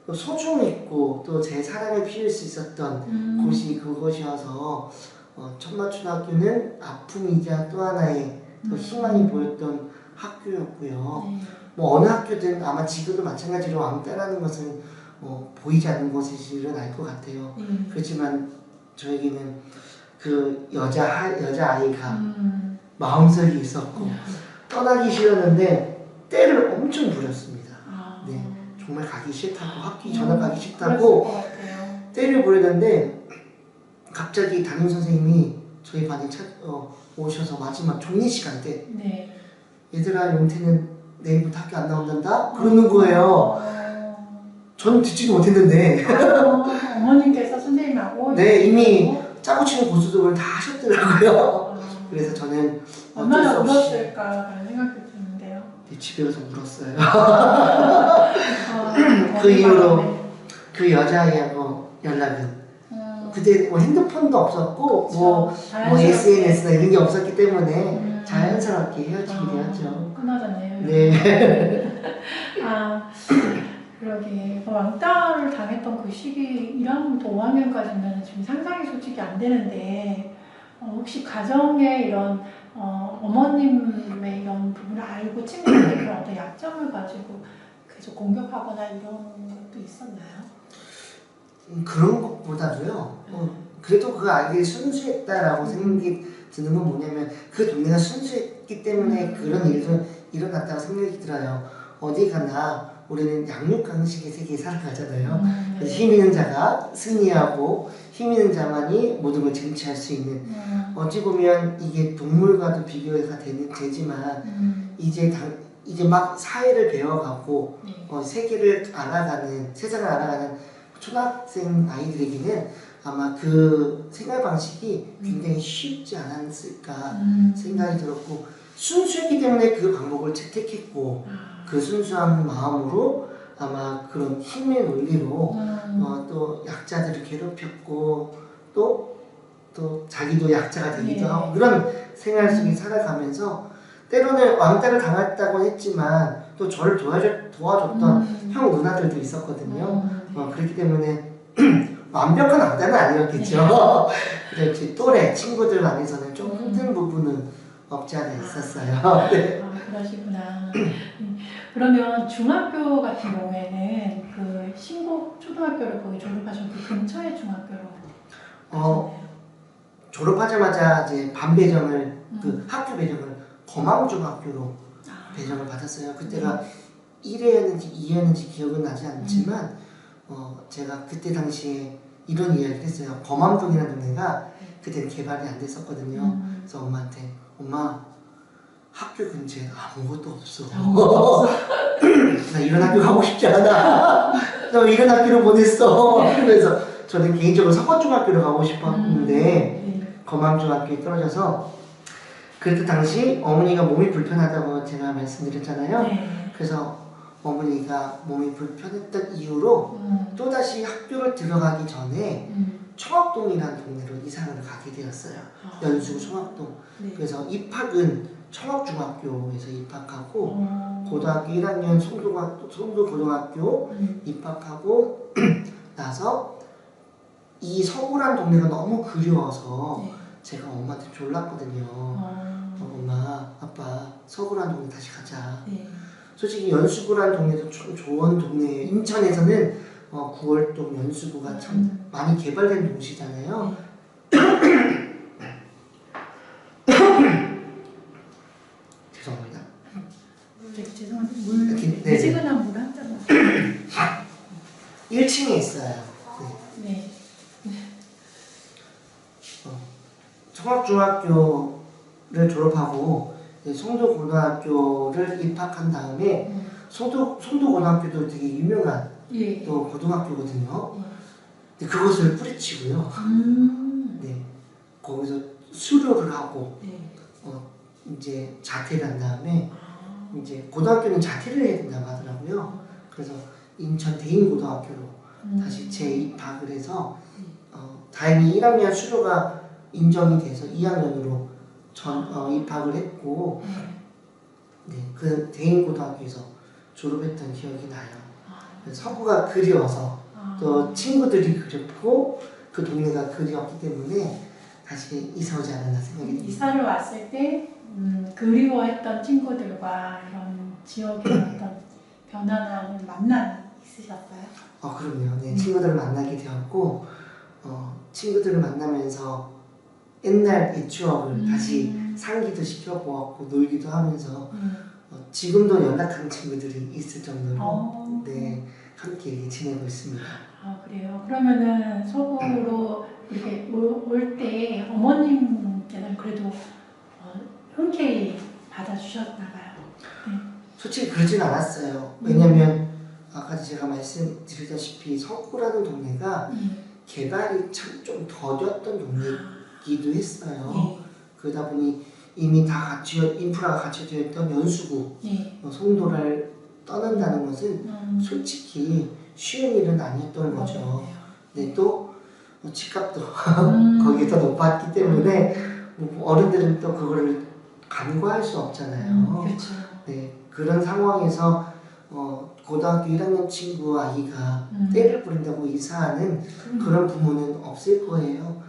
또 소중했고 또 제 사랑을 피울 수 있었던 곳이 그것이어서 천마초등학교는 아픔이자 또 하나의 또 희망이 보였던 학교였고요. 뭐 어느 학교든 아마 지금도 마찬가지로 왕따라는 것은 보이지 않는 것일은 알 것 같아요. 그렇지만 저에게는 그 여자아이가 마음속에 있었고 떠나기 싫었는데 때를 엄청 부렸습니다. 네, 정말 가기 싫다고 학교 전학 가기 싫다고 때를 부렸는데 갑자기 담임 선생님이 저희 반에 오셔서 마지막 종례 시간 때 네. 얘들아 용태는 내일부터 학교 안 나온단다? 그러는 거예요. 저는 듣지도 못했는데 어머님께서 선생님하고 네, 이미 짜고 치는 고수족을 다 하셨더라고요. 그래서 저는 얼마나 울었을까라는 생각이 드는데요. 집에 가서 울었어요. 그 이후로 그 여자아이하고 연락은 그때 뭐 핸드폰도 없었고 뭐 SNS나 이런 게 없었기 때문에 자연스럽게 헤어지게 되었죠. 끊어졌네요. 네. 그러게 왕따를 당했던 그 시기 1학년부터 5학년까지는 지금 상상이 솔직히 안 되는데 혹시 가정에 이런 어머님의 이런 부분을 알고 친구들의 그런 어떤 약점을 가지고 계속 공격하거나 이런 것도 있었나요? 그런 것보다도요. 그래도 그 아이들이 순수했다라고 생각이 드는 건 뭐냐면 그 동네가 순수했기 때문에 그런 일도 일어났다고 생각이 들어요. 어디 가나 우리는 양육강식의 세계에 살아가잖아요. 그래서 힘 있는 자가 승리하고 힘 있는 자만이 모든 걸 쟁취할 수 있는 어찌 보면 이게 동물과도 비교가 되지만 이제 막 사회를 배워가고 세계를 알아가는 세상을 알아가는 초등학생 아이들에게는 아마 그 생활 방식이 굉장히 쉽지 않았을까 생각이 들었고 순수했기 때문에 그 방법을 채택했고 그 순수한 마음으로 아마 그런 힘의 논리로 또 약자들을 괴롭혔고 또 자기도 약자가 되기도 하고 그런 생활 속에 살아가면서 때로는 왕따를 당했다고 했지만 또 저를 도와줬던 형 누나들도 있었거든요. 그렇기 때문에 완벽한 왕따는 아니었겠죠. 그런데 또래 친구들 안에서는 좀 힘든 부분은 없지 않아 있었어요. 네. 그러시구나. 그러면 중학교 같은 경우에는 그 신곡 초등학교를 거기 졸업하신 그 근처의 중학교로 가셨나요? 졸업하자마자 이제 반 배정을 그 학교 배정을 거망중학교로 배정을 받았어요. 그때가 1회였는지 2회였는지 기억은 나지 않지만 제가 그때 당시에 이런 이야기를 했어요. 범암동이라는 동네가 그때는 개발이 안 됐었거든요. 그래서 엄마한테 엄마 학교 근처에 아무것도 없어. 나 이런 학교 가고 싶지 않아. 나 이런 학교를 보냈어. 그래서 저는 개인적으로 서건중학교를 가고 싶었는데 거망중학교에 떨어져서 그때 당시 어머니가 몸이 불편하다고 제가 말씀드렸잖아요. 네. 그래서 어머니가 몸이 불편했던 이유로 또다시 학교를 들어가기 전에 청학동이라는 동네로 이사를 가게 되었어요. 연수구 청학동. 네. 그래서 입학은 청학중학교에서 입학하고 고등학교 1학년 송도고등학교 입학하고 나서 이 서구란 동네가 너무 그리워서 제가 엄마한테 졸랐거든요. 엄마, 아빠 서구란 동네 다시 가자. 솔직히 연수구란 동네도 좀 좋은 동네예요. 인천에서는 구월동 연수구가 참 많이 개발된 도시잖아요. 죄송합니다. 죄송한데 미지근한 물 한 잔. 1층에 있어요. 네. 청학중학교를 졸업하고 송도고등학교를 입학한 다음에 송도고등학교도 되게 유명한 또 고등학교거든요. 근데 그것을 뿌리치고요. 네, 거기서 수료를 하고 네. 이제 자퇴를 한 다음에 이제 고등학교는 자퇴를 해야 된다고 하더라고요. 그래서 인천 대인고등학교로 다시 재입학을 해서 다행히 1학년 수료가 인정이 돼서 2학년으로 입학을 했고 네, 그 대인고등학교에서 졸업했던 기억이 나요. 그래서 서구가 그리워서 또 친구들이 그립고 그 동네가 그리웠기 때문에 다시 이사 오지 않았나 생각이 듭니다. 이사를 왔을 때 그리워했던 친구들과 이런 지역의 어떤 변화나 만남이 있으셨어요? 그럼요. 네, 친구들을 만나게 되었고 친구들을 만나면서 옛날의 추억을 다시 상기도 시켜보았고 놀기도 하면서 지금도 연락하는 친구들이 있을 정도로 네, 함께 지내고 있습니다. 그래요? 그러면은 서구로 이렇게 올 때 어머님께는 그래도 흔쾌히 받아주셨나 봐요. 네. 솔직히 그러진 않았어요. 왜냐면 아까 제가 말씀드렸다시피 서구라는 동네가 개발이 참 좀 더뎠던 동네이기도 했어요. 네. 그러다 보니 이미 다 인프라가 갖춰져 있던 연수구, 네. 송도를 떠난다는 것은 솔직히 쉬운 일은 아니었던 거죠. 네, 또 집값도 거기 더 높았기 때문에 어른들은 또 그거를 간과할 수 없잖아요. 그렇죠. 네, 그런 상황에서 고등학교 1학년 친구 아이가 때를 부린다고 이사하는 그런 부모는 없을 거예요.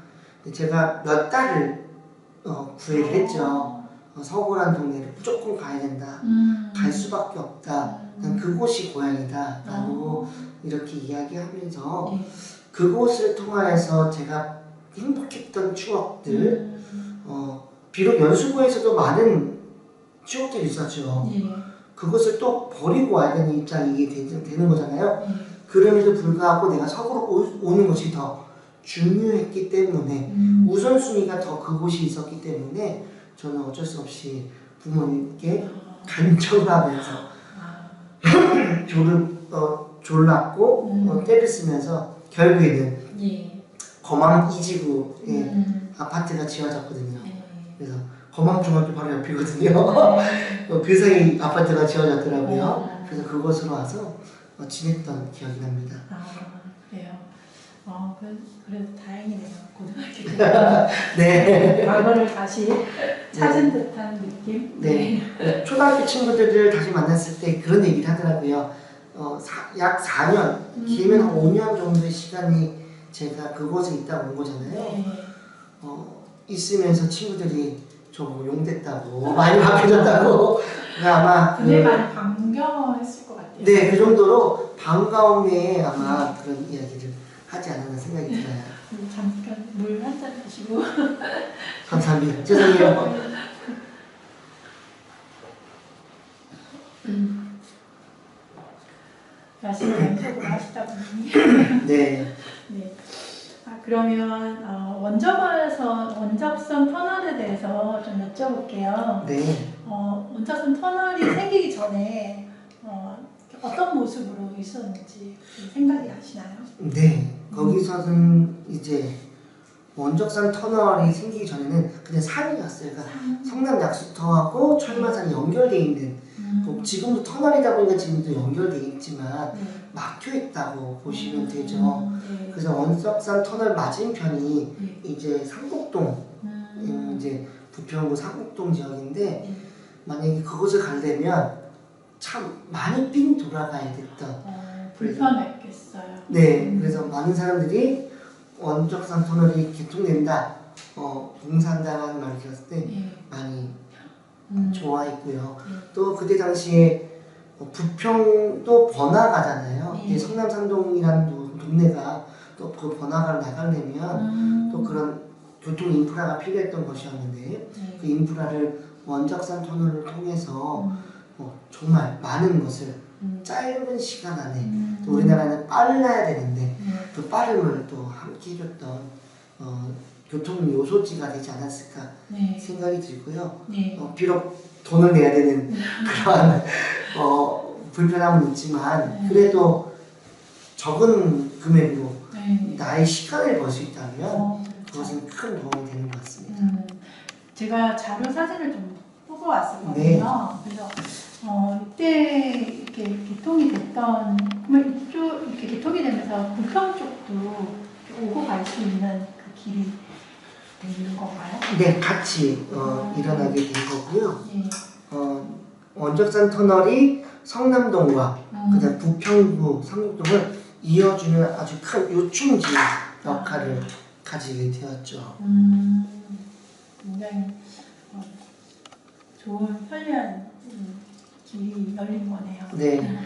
제가 몇 달을 구애를 했죠. 서구란 동네를 무조건 가야 된다. 갈 수밖에 없다. 난 그곳이 고향이다. 라고 이렇게 이야기하면서 그곳을 통하여서 제가 행복했던 추억들 비록 연수구에서도 많은 추억들이 있었죠. 그것을 또 버리고 와야 되는 입장이 되는 거잖아요. 그럼에도 불구하고 내가 서구로 오는 것이 더 중요했기 때문에 우선순위가 더 그곳이 있었기 때문에 저는 어쩔 수 없이 부모님께 간청하면서 졸랐고 때를 쓰면서 결국에는 거망 2지구에 아파트가 지어졌거든요. 그래서 거망중학교 바로 옆이거든요. 그 사이 아파트가 지어졌더라고요. 그래서 그곳으로 와서 지냈던 기억이 납니다. 그래요. 그래도 다행이네요. 고등학교 때 네. 과거를 다시 찾은 듯한 느낌. 네. 초등학교 친구들을 다시 만났을 때 그런 얘기를 하더라고요. 약 4년, 길면 한 5년 정도의 시간이 제가 그곳에 있다 온 거잖아요. 있으면서 친구들이 저보고 용됐다고 많이 바뀌어졌다고 아마 근데 많이 반겨했을 것 같아요. 네, 그 정도로 반가움에 아마 그런 이야기를 하지 않았나 생각이 들어요. 잠깐 물 한 잔 드시고. 감사합니다. 죄송해요. 맛있는 연습을 하시다 보니. 네. 네. 그러면 원접선 터널에 대해서 좀 여쭤볼게요. 네. 원접선 터널이 생기기 전에 어떤 모습으로 있었는지 생각이 나시나요? 네. 거기서는 이제 원적산 터널이 생기기 전에는 그냥 산이었어요. 그러니까 성남 약수터하고 철마산이 연결되어 있는 지금도 터널이다 보니까 지금도 연결되어 있지만 막혀 있다고 보시면 되죠. 그래서 원적산 터널 맞은편이 이제 삼곡동 이제 부평구 삼곡동 지역인데 만약에 그곳을 가려면 참 많이 삥 돌아가야 됐던 불편했겠어요. 네, 그래서 많은 사람들이 원적산 터널이 개통된다, 봉사한다라는 말을 들었을 때 많이 좋아했고요. 또 그때 당시에 부평도 번화가잖아요. 성남산동이라는 동네가 또 그 번화가를 나가려면 또 그런 교통 인프라가 필요했던 것이었는데 그 인프라를 원적산 터널을 통해서 정말 많은 것을 짧은 시간 안에 또 우리나라는 빨라야 되는데 그 빠름을 또 함께 해줬던 교통 요소지가 되지 않았을까 생각이 들고요. 비록 돈을 내야 되는 그러한 불편함은 있지만 그래도 적은 금액으로 나의 시간을 벌 수 있다면 그렇죠. 그것은 큰 도움이 되는 것 같습니다. 제가 자료 사진을 좀 뽑아왔었거든요. 네. 그래서 이때 이렇게 개통이 됐던, 그러면 이쪽 이렇게 개통이 되면서 부평 쪽도 오고 갈 수 있는 그 길이 되는 건가요? 네, 같이 일어나게 된 거고요. 예. 원적산 터널이 성남동과 그다음 부평구, 상록동을 이어주는 아주 큰 요충지 역할을 가지게 되었죠. 굉장히 좋은 편리한 길이 열린 거네요. 네.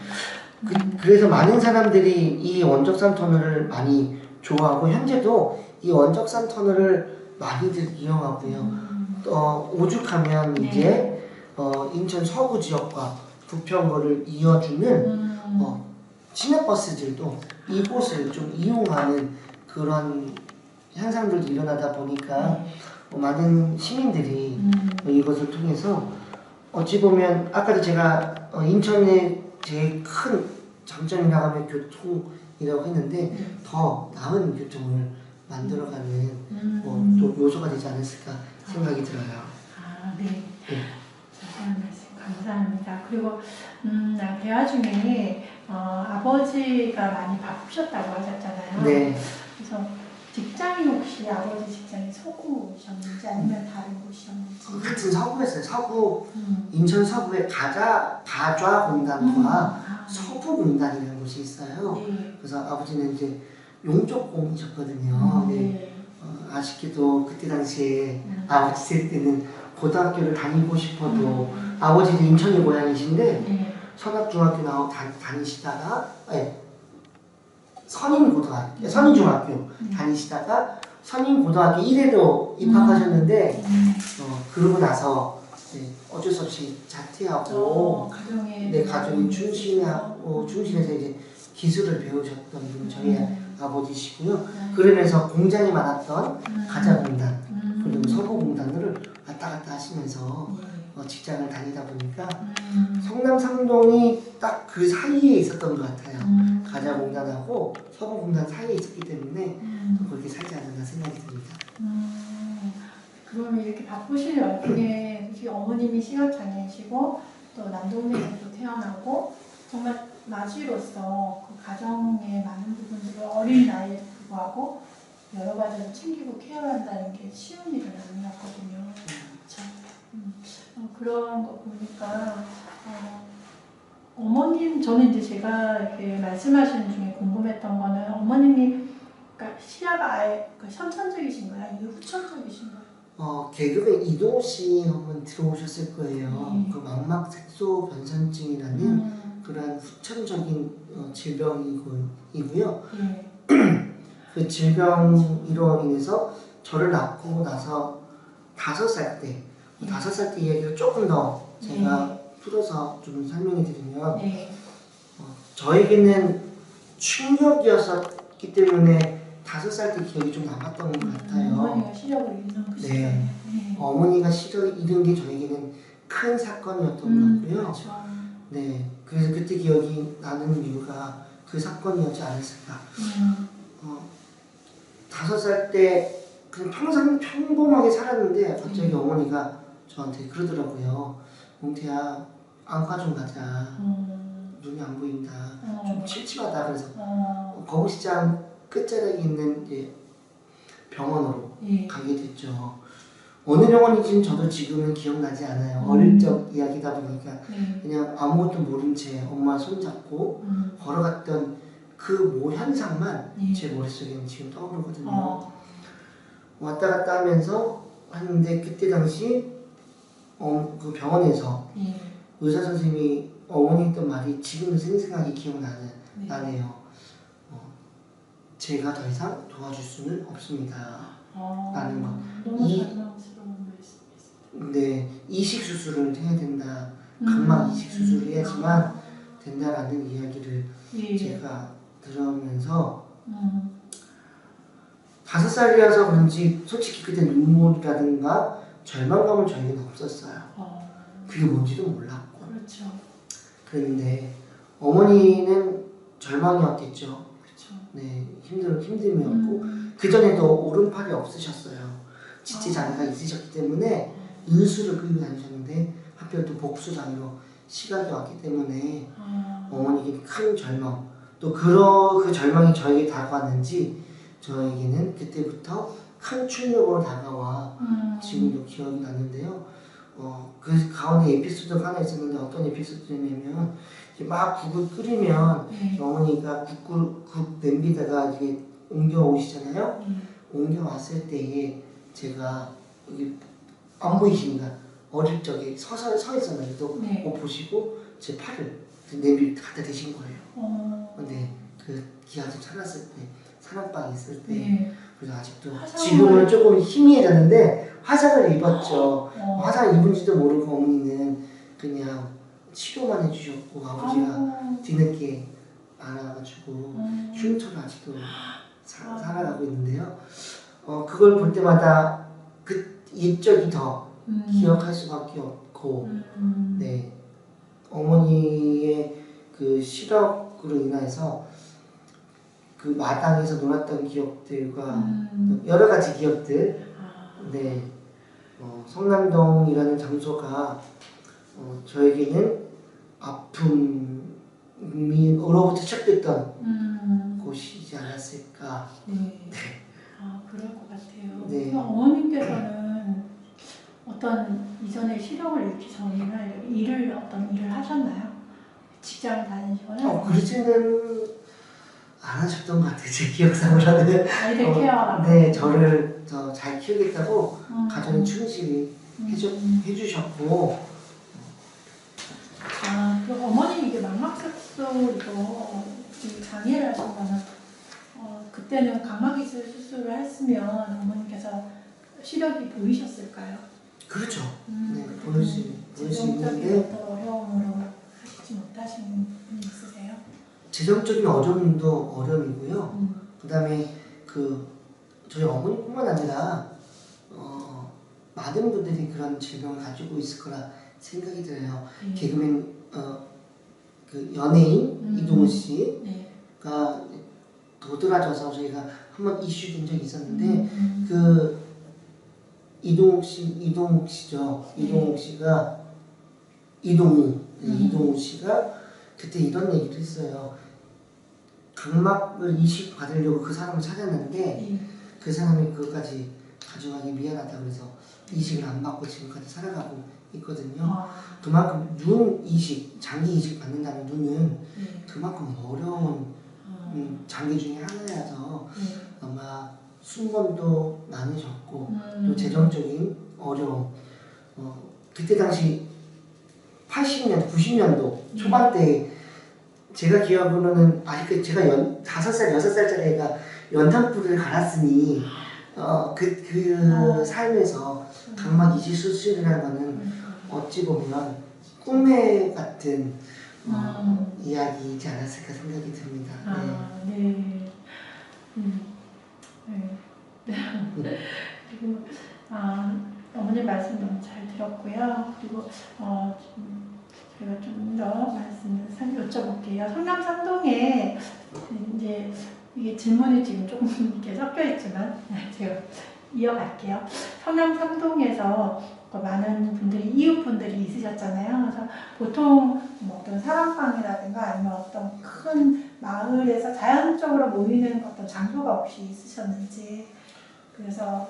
그래서 많은 사람들이 이 원적산 터널을 많이 좋아하고 현재도 이 원적산 터널을 많이들 이용하고요. 오죽하면 네. 이제 인천 서구 지역과 부평구를 이어주는 시내버스들도 이곳을 좀 이용하는 그런 현상들도 일어나다 보니까 많은 시민들이 이것을 통해서 어찌 보면 아까도 제가 인천의 제일 큰 장점이라고 하면 교통이라고 했는데 더 나은 교통을 만들어가는 또 요소가 되지 않았을까 생각이 들어요. 네. 네. 자세한 말씀 감사합니다. 그리고 대화 중에 아버지가 많이 바쁘셨다고 하셨잖아요. 네. 그래서 직장이 혹시 아버지 직장이 서구셨는지 아니면 다른 곳이셨는지. 같은 서구였어요. 서구 인천 서구에 가좌공단과 서부공단이라는 곳이 있어요. 네. 그래서 아버지는 이제 용접공이셨거든요. 네. 아쉽게도 그때 당시에 아버지 세대 때는 고등학교를 다니고 싶어도 아버지도 인천이 고향이신데 선악중학교 다니시다가 선인중학교 다니시다가 선인고등학교 1회로 입학하셨는데 그러고 나서 어쩔 수 없이 자퇴하고 가정에 충신해서 이제 기술을 배우셨던 분이 저희 아버지시고요. 그러면서 공장이 많았던 가자공단 그리고 서부공단을 왔다 갔다 하시면서 직장을 다니다 보니까 성남 상동이 딱 그 사이에 있었던 것 같아요. 가자공단하고 서부공단 사이에 있었기 때문에 그렇게 살지 않았나 생각이 듭니다. 그러면 이렇게 바쁘실 와중에 특히 어머님이 시각장애이시고 또 남동생도 태어나고 정말 마지로서 그 가정의 많은 부분들을 어린 나이에 불구하고 여러 가지를 챙기고 케어한다는 게 쉬운 일은 아니었거든요. 그렇죠. 그런 거 보니까 어머님, 저는 이제 제가 이렇게 말씀하시는 중에 궁금했던 거는 어머님이 그러니까 시야가 아예 선천적이신가요? 아니면 후천적이신가요? 개그맨 이동호 씨 한번 들어오셨을 거예요. 그 망막 색소 변선증이라는 그런 후천적인 질병이고요. 그 질병으로 인해서 저를 낳고 나서 5살 때, 5살 때 이야기를 조금 더 제가 풀어서 좀 설명해 드리면 저에게는 충격이었기 때문에 5살 때 기억이 좀 남았던 것 같아요. 어머니가 시력을 잃는 그 네. 어머니가 시력을 잃은 게 저에게는 큰 사건이었던 거고요. 그렇죠. 네. 그래서 그때 기억이 나는 이유가 그 사건이었지 않았을까. 5살 때 그냥 평생 평범하게 살았는데 갑자기 어머니가 저한테 그러더라고요. 몽태야 안과 좀 가자. 눈이 안 보인다. 좀 침침하다. 그래서 거북시장 끝자락에 있는 이제 병원으로 가게 됐죠. 어느 병원인지는 저도 지금은 기억나지 않아요. 어릴 적 이야기다 보니까 그냥 아무것도 모른 채 엄마 손잡고 걸어갔던 그 현상만 제 머릿속에는 지금 떠오르거든요. 왔다 갔다 하면서 하는데 그때 당시 그 병원에서 의사 선생님이 어머니 했던 말이 지금도 생생하게 기억나네요. 제가 더 이상 도와줄 수는 없습니다. 라는 것. 너무 자랑스러운 말씀이세요. 네, 이식 수술을 해야 된다. 각막 이식 수술을 해야지만 된다라는 이야기를 제가 들으면서 5살이라서 그런지 솔직히 그때 눈물이라든가 절망감은 저에게는 없었어요. 그게 뭔지도 몰랐고. 그렇죠. 그런데 어머니는 절망이었겠죠. 그렇죠. 네, 힘듦이었고 그 전에도 오른팔이 없으셨어요. 지체 장애가 있으셨기 때문에 인수를 끌고 다니셨는데 하필 또 복수 장애로 시각이 왔기 때문에 어머니에게 큰 절망, 또 그 절망이 저에게 다가왔는지 저에게는 그때부터 큰 충격으로 다가와 지금도 기억이 나는데요. 그 가운데 에피소드가 하나 있었는데 어떤 에피소드냐면 막 국을 끓이면 어머니가 국 냄비다가 이렇게 옮겨 오시잖아요. 옮겨 왔을 때에 제가 여기 안 보이십니다. 어릴 적에 서 있었는데 또 보시고 제 팔을 그 냄비 갖다 대신 거예요. 근데 그 기아집 살았을 때 사랑방에 있을 때 그래서 아직도 지금은 조금 희미해졌는데 화상을 입었죠. 화상 입은지도 모르고 어머니는 그냥 치료만 해주셨고 아버지가 뒤늦게 알아가지고 흉터를 아직도 살아가고 있는데요. 그걸 볼 때마다 그 옛적이 더 기억할 수밖에 없고, 네, 어머니의 그 시력으로 인해서 그 마당에서 놀았던 기억들과 여러 가지 기억들, 네, 성남동이라는 장소가 저에게는 아픔으로부터 시작됐던 곳이지 않았을까. 네. 그럴 것 같아요. 네. 그럼 어머님께서는 어떤 이전에 시력을 잃기 전에는 어떤 일을 하셨나요? 직장을 다니시거나? 그러지는 않으셨던 것 같아요. 제 기억상으로는. 아이들 케어. 네, 저를 더 잘 키우겠다고 가정에 충실히 해주셨고. 그럼 어머님이 이게 망막색소로 장애를 하신 거는 그때는 각막이슬 수술을 했으면 어머님께서 시력이 보이셨을까요? 그렇죠. 네, 보일 수 재정적인 있는데 어떤 어려움으로 하시지 못하신 분이 있으세요? 재정적인 어려움도 어려움이고요. 그다음에 저희 어머니뿐만 아니라 많은 분들이 그런 질병을 가지고 있을 거라 생각이 들어요. 개그맨 그 연예인 이동우 씨가 도드라져서 저희가 한번 이슈된 적이 있었는데 그 이동우 씨가 그때 이런 얘기를 했어요. 각막을 이식 받으려고 그 사람을 찾았는데 그 사람이 그것까지 가져가기 미안하다고 해서 이식을 안 받고 지금까지 살아가고 있거든요. 그만큼 눈 이식, 장기 이식 받는다는 눈은 그만큼 어려운 장기 중에 하나여서 아마 순번도 많으셨고 또 재정적인 어려움. 그때 당시 80년, 90년도 초반때 제가 기억으로는 아직 제가 5살, 6살짜리 애가 연탄불을 갈았으니 그 삶에서 각막 이식 수술이라는 거는 어찌 보면 꿈에 같은 이야기이지 않았을까 생각이 듭니다. 그리고 어머님 말씀 너무 잘 들었고요. 그리고 제가 좀 더 말씀을 여쭤볼게요. 성남 삼동에 이제 이게 질문이 지금 조금 이렇게 섞여 있지만 제가 이어갈게요. 성남 삼동에서 많은 분들이 이웃분들이 있으셨잖아요. 그래서 보통 어떤 사랑방이라든가 아니면 어떤 큰 마을에서 자연적으로 모이는 어떤 장소가 혹시 있으셨는지, 그래서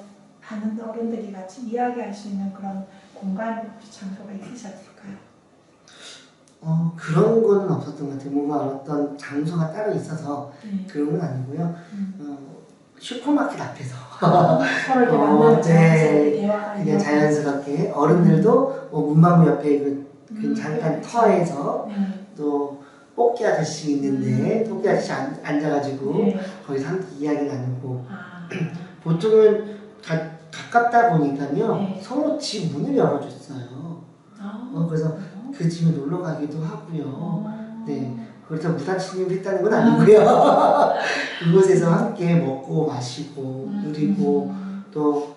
많은 어른들이 같이 이야기할 수 있는 그런 공간 혹시 장소가 있으셨을까요? 그런 거는 없었던 것 같아요. 뭔가 어떤 장소가 따로 있어서 그런 건 아니고요. 슈퍼마켓 앞에서 서로 이렇게 만나는 자연스럽게 대화가 그냥 자연스럽게 어른들도 문방구 옆에 그 잠깐 터에서 또 뽑기 아저씨 있는데 뽑기 아저씨 앉아가지고 거기서 함께 이야기 나누고 보통은 가깝다 보니까요 서로 집 문을 열어줬어요. 그래서 그 집에 놀러 가기도 하고요. 네, 그렇다고 무단 침입을 했다는 건 아니고요. 그곳에서 함께 먹고 마시고 누리고 또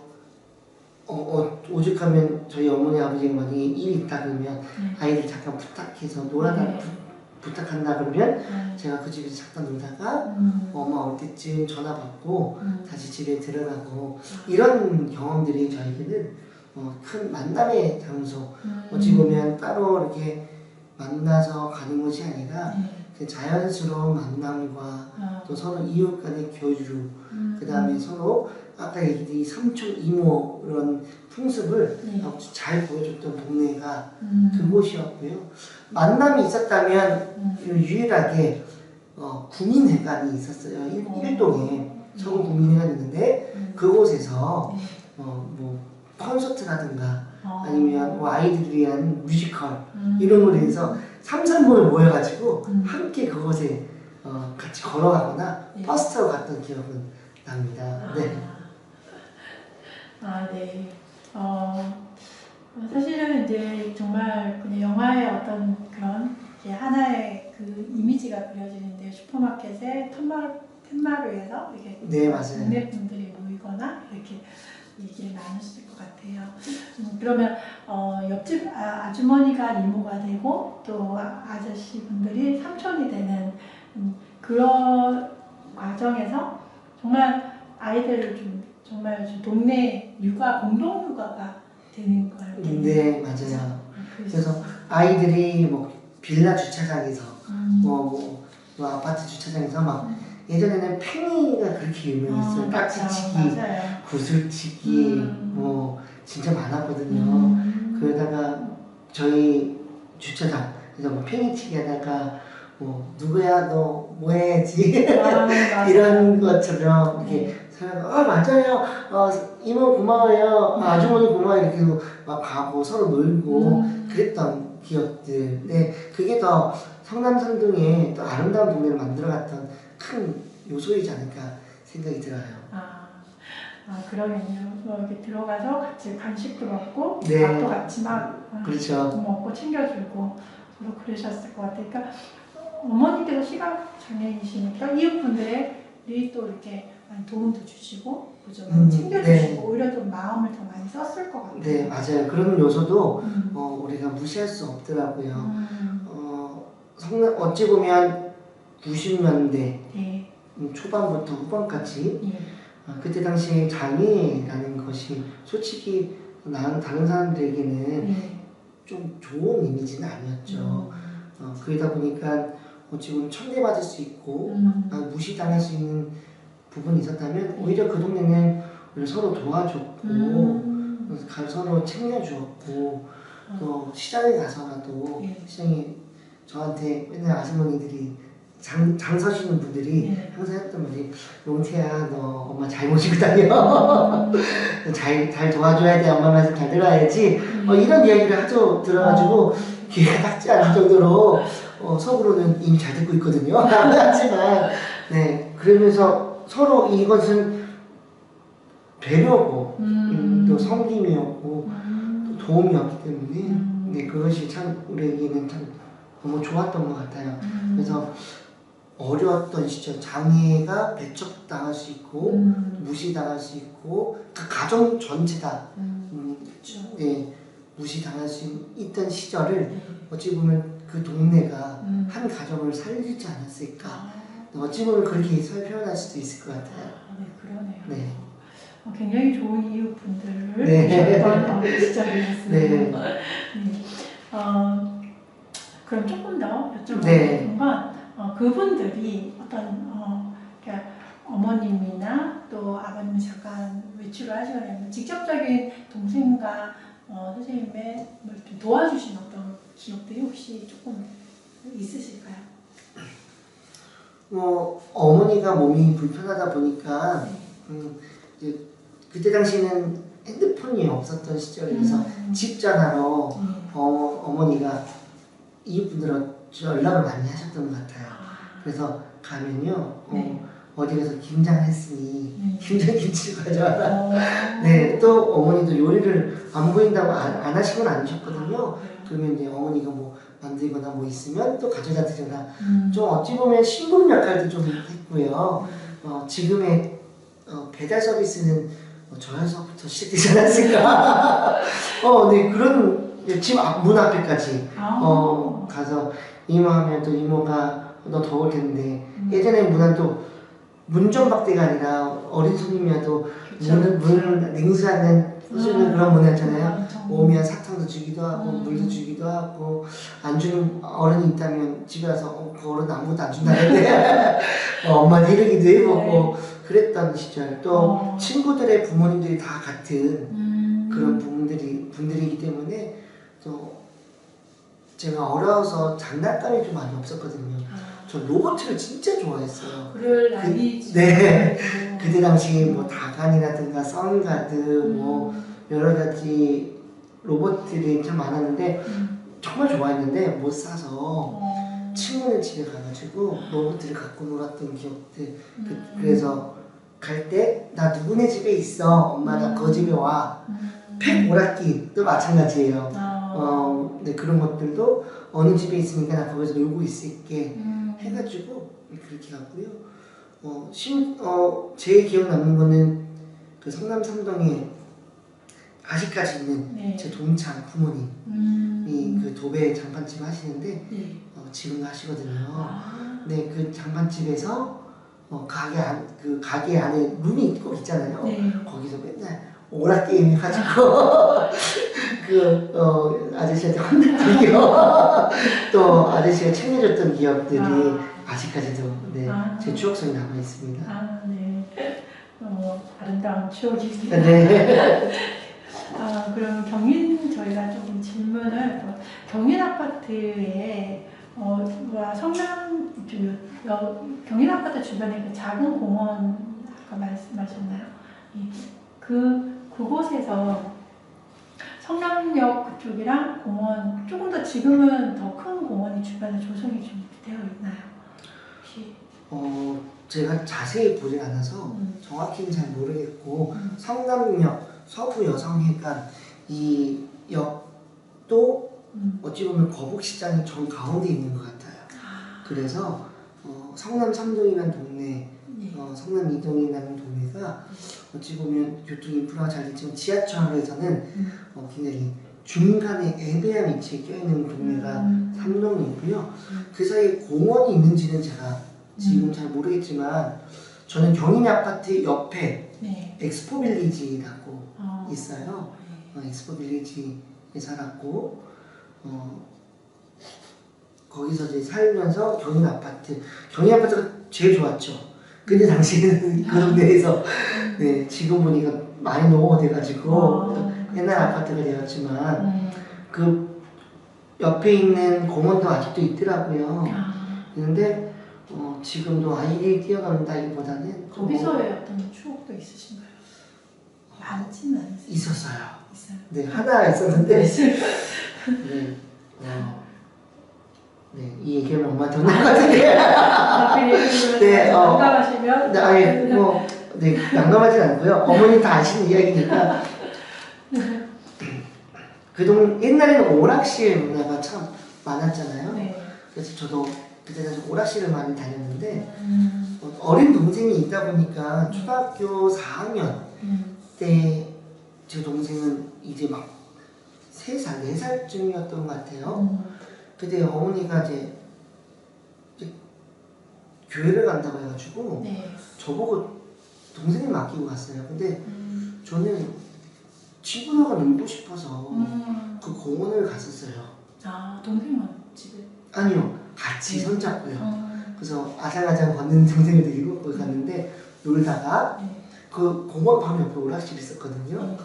오죽하면 저희 어머니 아버지가 만약에 일이 있다 그러면 아이들 잠깐 부탁해서 부탁한다 그러면 제가 그 집에서 잠깐 놀다가 엄마 올 때쯤 전화 받고 다시 집에 들어가고 이런 경험들이 저에게는 큰 만남의 장소 어찌 보면 따로 이렇게 만나서 가는 것이 아니라 그 자연스러운 만남과 또 서로 이웃 간의 교류 그 다음에 서로 아까 얘기했던 이 삼촌 이모 이런 풍습을 아주 잘 보여줬던 동네가 그곳이었고요. 만남이 있었다면 유일하게 국민회관이 있었어요. 일동에 서구 국민회관이 있는데 그곳에서 뭐 콘서트라든가 아니면 뭐 아이들을 위한 뮤지컬 이런 걸로 해서 3, 4분을 모여가지고 함께 그곳에 같이 걸어가거나 버스 타고 갔던 기억은 납니다. 네. 네. 사실은 이제 정말 그냥 영화의 어떤 그런 하나의 그 이미지가 그려지는데 슈퍼마켓에 텐마루에서 이렇게 네, 맞아요. 동네 분들이 모이거나 이렇게 얘기를 나눴을 것 같아요. 그러면 옆집 아주머니가 이모가 되고 또 아저씨 분들이 삼촌이 되는 그런 과정에서 정말 아이들을 좀 정말 좀 동네 육아 공동 육아가 되는 걸. 네, 맞아요. 그래서 아이들이 뭐 빌라 주차장에서 뭐 아파트 주차장에서 막 예전에는 팽이가 그렇게 유명했어요. 딱지치기, 구슬치기 뭐 진짜 많았거든요. 그러다가 저희 주차장 그래서 뭐 팽이치기 하다가 뭐 누구야 너 뭐해야지 이런 것처럼 이렇게 사람 맞아요 이모 고마워요 아주머니 고마워요 이렇게 막 가고 서로 놀고 그랬던 기억들. 네, 그게 더 성남선동에 또 아름다운 동네를 만들어갔던 큰 요소이지 않을까 생각이 들어요. 그러겠네요. 이렇게 들어가서 같이 간식도 먹고 네. 밥도 같이 막 그렇죠. 먹고 챙겨주고 서로 그러셨을 것 같아요. 그러니까 어머니께서 시각장애이시니까 이웃분들이 또 이렇게 많이 도움도 주시고 그죠? 챙겨주시고 네. 오히려 좀 마음을 더 많이 썼을 것 같아요. 네, 맞아요. 그런 요소도 우리가 무시할 수 없더라고요. 어찌 보면 90년대 초반부터 후반까지 그때 당시 장애라는 것이 솔직히 다른 사람들에게는 좀 좋은 이미지는 아니었죠. 그러다 보니까 어찌 보면 천대받을 수 있고 무시당할 수 있는 부분이 있었다면 오히려 그 동네는 서로 도와줬고 서로 챙겨주었고 또 시장에 가서라도 시장에 저한테 맨날 아주머니들이 장 서시는 분들이 항상 했던 말이 용태야 너 엄마 잘 모시고 다녀 잘 도와줘야 돼 엄마 말씀 잘 들어야지 이런 이야기를 하도 들어가지고 귀가 닥지 않을 정도로 속으로는 이미 잘 듣고 있거든요. 하지만 네 그러면서 서로 이것은 배려고 또 섬김이었고 또 도움이었기 때문에 네 그것이 참 우리에게는 참 너무 좋았던 것 같아요. 그래서 어려웠던 시절 장애가 배척당할 수 있고 무시당할 수 있고 그 가정 전체다 네, 무시당할 수 있던 시절을 어찌 보면 그 동네가 한 가정을 살리지 않았을까 어찌 보면 그렇게 표현할 수도 있을 것 같아요. 네, 그러네요. 네. 굉장히 좋은 이웃분들을 네. 보셨던 시절이었습니다. 네. 그럼 조금 더 여쭤보고 네. 싶은 건 그분들이 어떤 그러니까 어머님이나 또 아버님 잠깐 외출을 하시거나 직접적인 동생과 선생님의 좀 도와주신 어떤 기억들이 혹시 조금 있으실까요? 어머니가 몸이 불편하다 보니까 이제 그때 당시에는 핸드폰이 없었던 시절이라서 집 전화로 어머니가 이웃분들하고 연락을 많이 하셨던 것 같아요. 그래서 가면요 어디 가서 김장 했으니 김장김치를 가져와라. 네, 또 어머니도 요리를 안 보인다고 안 하신 건 아니셨거든요. 그러면 이제 어머니가 뭐 만들거나 뭐 있으면 또 가져다 드려라. 좀 어찌 보면 신분 역할도 좀 했고요. 지금의 배달 서비스는 저에서부터 시작되지 않았을까. 네, 그런 집 문 앞에까지 가서 이모 하면 또 이모가 너 더울 텐데 예전에 문화는 또 문전박대가 아니라 어린 손님이라도 문을 냉수하는 해주는 그런 문화였잖아요. 오면 사탕도 주기도 하고 물도 주기도 하고 안 주는 어른이 있다면 집에 와서 그 어른 아무것도 안 준다는데 엄마는 이러기도 해보고 그랬던 시절. 또 친구들의 부모님들이 다 같은 그런 분들이기 때문에 또 제가 어려서 장난감이 좀 많이 없었거든요. 저 로봇을 진짜 좋아했어요. 그럴 나이지. 네. 그때 당시 뭐 다간이라든가 썬가드 뭐 여러 가지 로봇들이 참 많았는데 정말 좋아했는데 못 사서 친구네 집에 가가지고 로봇들을 갖고 놀았던 기억들. 그래서 갈 때 나 누구네 집에 있어. 엄마 나 그 집에 와. 팩 오락기도 마찬가지예요. 네, 그런 것들도 어느 집에 있으니까 나 거기서 놀고 있을게 해가지고 그렇게 갔고요. 제 기억 남는 거는 그 성남 삼동에 아직까지 있는 네. 제 동창 부모님이 그 도배 장판집 하시는데 네. 지금도 하시거든요. 네, 그 장판집에서 그 가게 안에 룸이 꼭 있잖아요. 네. 거기서 맨날 오락 게임 해가지고 아저씨한테 혼냈던 기억, 또 아저씨가 챙겨줬던 기억들이 아직까지도 네, 제 추억 속에 남아 있습니다. 네. 아름다운 추억입니다. 네. 그럼 저희가 조금 질문을 경인 아파트에 성남 경인 아파트 주변에 그 작은 공원 아까 말씀하셨나요? 그곳에서 성남역 그쪽이랑 공원 조금 더 지금은 더 큰 공원이 주변에 조성이 좀 되어 있나요? 혹시? 제가 자세히 보진 않아서 정확히는 잘 모르겠고 성남역 서부여성회관 이 역도 어찌 보면 거북시장이 정 가운데 있는 것 같아요. 그래서 성남 3동이라는 동네, 성남 2동이라는 동네가 어찌 보면 교통 인프라가 잘 됐지만 지하철에서는 굉장히 중간에 애매한 위치에 껴있는 동네가 3동이고요. 그 사이에 공원이 있는지는 제가 지금 잘 모르겠지만 저는 경인 아파트 옆에 엑스포빌리지라고 있어요. 엑스포빌리지에 살았고 거기서 이제 살면서 경인 아파트가 제일 좋았죠. 근데 당시에는 그 동네에서 네, 지금 보니까 많이 노후돼가지고 옛날 아파트가 되었지만 그 옆에 있는 공원도 아직도 있더라고요. 있는데 지금도 아이들이 뛰어간다기보다는 거기서의 어떤 추억도 있으신가요? 많지는 않으세요? 있었어요. 있어요. 네, 하나 있었는데 네, 네, 이 얘기는 엄마한테 혼날 것 같은데 네, 난감하시면 네, 아니 네, 난감하진 않고요. 어머니 다 아시는 이야기니까 옛날에는 오락실 문화가 참 많았잖아요. 네. 그래서 저도 그때는 오락실을 많이 다녔는데 어린 동생이 있다 보니까 초등학교 4학년 때 제 동생은 이제 막 3살, 4살쯤이었던 것 같아요. 그때 어머니가 이제 교회를 간다고 해가지고 저보고 동생을 맡기고 갔어요. 근데 저는 친구들과 놀고 싶어서 그 공원을 갔었어요. 동생은 집에? 아니요, 같이 손잡고요. 그래서 아장아장 걷는 동생을 데리고 거기 갔는데 놀다가 그 공원 바로 옆에 오락실이 있었거든요.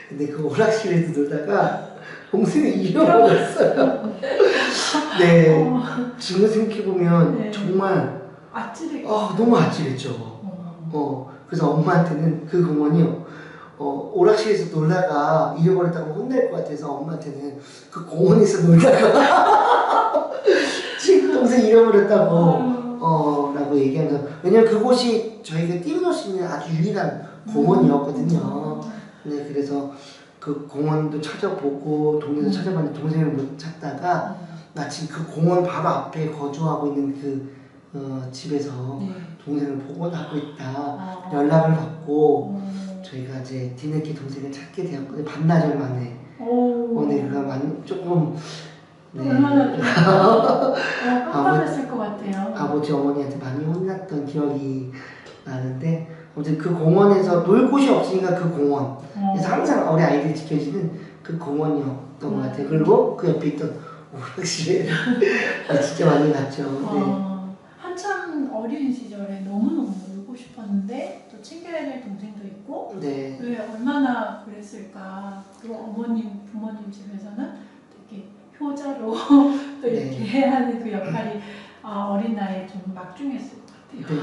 근데 그 오락실에서 놀다가 동생을 잃어버렸어요. 네, 지금 생각해보면 정말 너무 아찔했죠. 그래서 엄마한테는 그 공원이요. 오락실에서 놀다가 잃어버렸다고 혼낼 것 같아서 엄마한테는 그 공원에서 놀다가 친구 동생 잃어버렸다고 라고 얘기한 거. 왜냐면 그곳이 저희가 뛰어놀 수 있는 아주 유일한 공원이었거든요. 네, 그래서 그 공원도 찾아보고 동네도 찾아봤는데 동생을 못 찾다가 마침 그 공원 바로 앞에 거주하고 있는 그 집에서 동생을 복원하고 있다 연락을 받고 저희가 이제 뒤늦게 동생을 찾게 되었거든요. 반나절 만에. 네, 그가 조금 네. 얼마나 좀 깜깜했을 것 같아요. 아버지 어머니한테 많이 혼났던 기억이 나는데 아무튼 그 공원에서 놀 곳이 없으니까 그 공원 그래서 항상 어린 아이들이 지켜지는 그 공원이었던 것 같아요. 그리고 그 옆에 있던 오락실에 진짜 많이 갔죠. 네. 한참 어린 시절에 너무너무 놀고 싶었는데 또 챙겨야 될 동생도 있고 네. 왜 얼마나 그랬을까. 그리고 어머님, 부모님 집에서는 되게 효자로 또 이렇게 네. 해야 하는 그 역할이 어린 나이에 좀 막중했을 것 같아요. 네.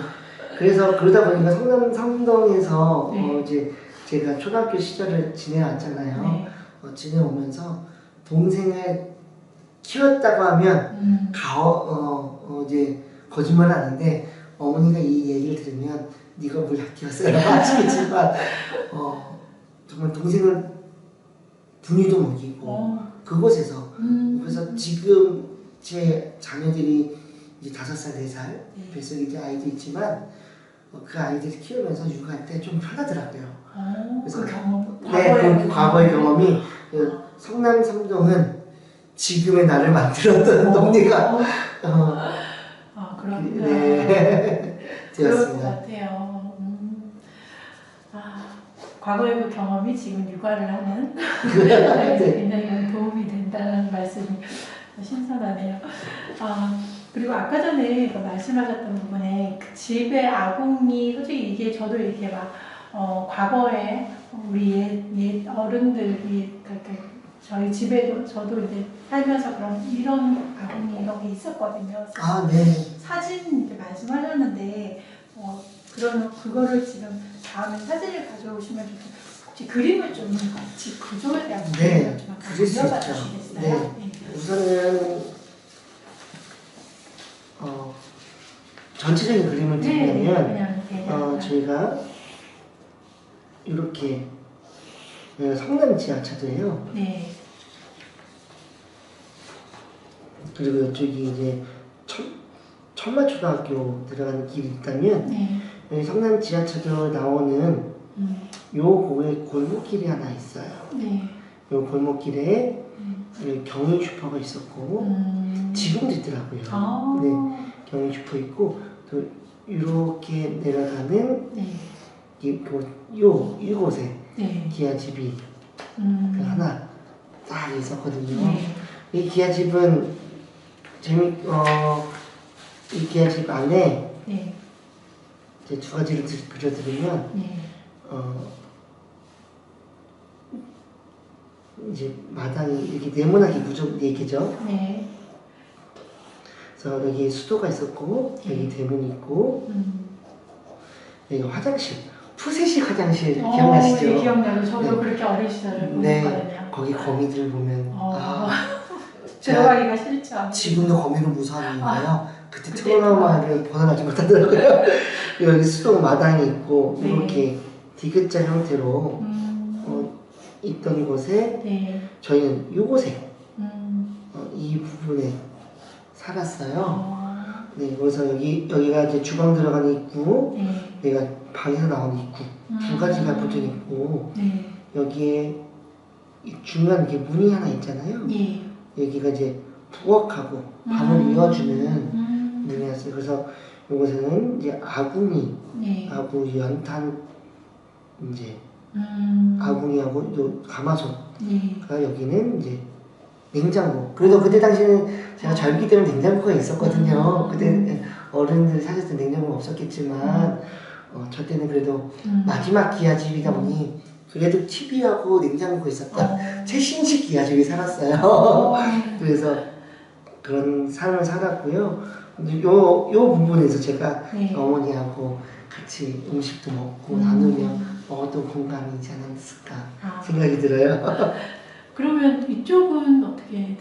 그래서 그러다 보니까 성남 삼동에서 네. 이제 제가 초등학교 시절을 지내왔잖아요. 네. 지내오면서 동생을 키웠다고 하면 이제 거짓말 하는데 어머니가 이 얘기를 들으면 네가 뭘 키웠어라고 하시겠지만 정말 동생을 분유도 먹이고 그곳에서 그래서 지금 제 자녀들이 이제 5살, 4살 뱃속에 이제 아이도 있지만 그 아이들을 키우면서 육아할 때 좀 편하더라고요. 그래서 그 경험, 네, 그 과거의 경험이 성남 삼동은 지금의 나를 만들었던 동네가 그렇구나. 네, 그럴 것 되었습니다. 같아요. 과거의 그 경험이 지금 육아를 하는 네. 굉장히 도움이 된다는 말씀이 신선하네요. 그리고 아까 전에 그 말씀하셨던 부분에 그 집의 아궁이, 솔직히 이게 저도 이렇게 막 과거에 우리 옛 어른들이 그렇게 저희 집에도 저도 이제 살면서 그런 이런 아궁이 이런 게 있었거든요. 네. 사진 이렇게 말씀하셨는데 그러면 그거를 지금 다음에 사진을 가져오시면 혹시 그림을 좀 같이 구조에 대한 네, 좀 그릴 수 알려봐 있죠. 주시겠어요? 네. 우선은 전체적인 그림을 드리려면 저희가 이렇게 성남 지하차도예요. 네. 그리고 이쪽이 이제 천마초등학교 들어가는 길이 있다면 네. 여기 성남 지하차도 나오는 요 골목길이 하나 있어요. 네. 요 골목길에 경인 슈퍼가 있었고 지금도 있더라고요. 네, 경인 슈퍼 있고 또 이렇게 내려가는 네. 이곳에 네. 기아집이 하나 딱 있었거든요. 네. 이 기아집은 이 기아집 안에 네. 이제 두 가지를 그려드리면 네. 이제 마당이 이렇게 네모나게 무조건 4개죠. 네. 그래서 여기 수도가 있었고 여기 대문이 있고 여기 화장실 푸세식 화장실 기억나시죠? 네, 기억나요. 저도 네. 그렇게 어린 시절을 네, 보냈거든요. 거기 거미들 보면 들어가기가 싫죠. 지금도 거미를 무서워하는데요. 그때 트라우마를 벗어나지 못하더라고요. 여기 수도 마당이 있고 네. 이렇게 디귿자 형태로 있던 곳에 네. 저희는 이곳에 이 부분에 살았어요. 네, 그래서 여기가 이제 주방 들어가는 입구, 네. 여기가 방에서 나오는 입구 두 가지가 붙어 있고 네. 여기에 중요한 게 문이 하나 있잖아요. 예. 여기가 이제 부엌하고 방을 이어주는 문이었어요. 그래서 이곳에는 이제 아궁이, 네. 연탄 이제 아궁이하고 또 가마솥가 네. 여기는 이제 냉장고. 그래도 그때 당시에는 제가 젊기 때문에 냉장고가 있었거든요. 그때 어른들 사실 때 냉장고가 없었겠지만 저 때는 그래도 마지막 기아집이다 보니 그래도 TV하고 냉장고가 있었다. 최신식 기아집이 살았어요. 그래서 그런 삶을 살았고요. 요 부분에서 제가 네. 어머니하고 같이 음식도 먹고 나누며 먹었던 공간이지 않았을까 생각이 들어요. 그러면 이쪽은 어떻게 되는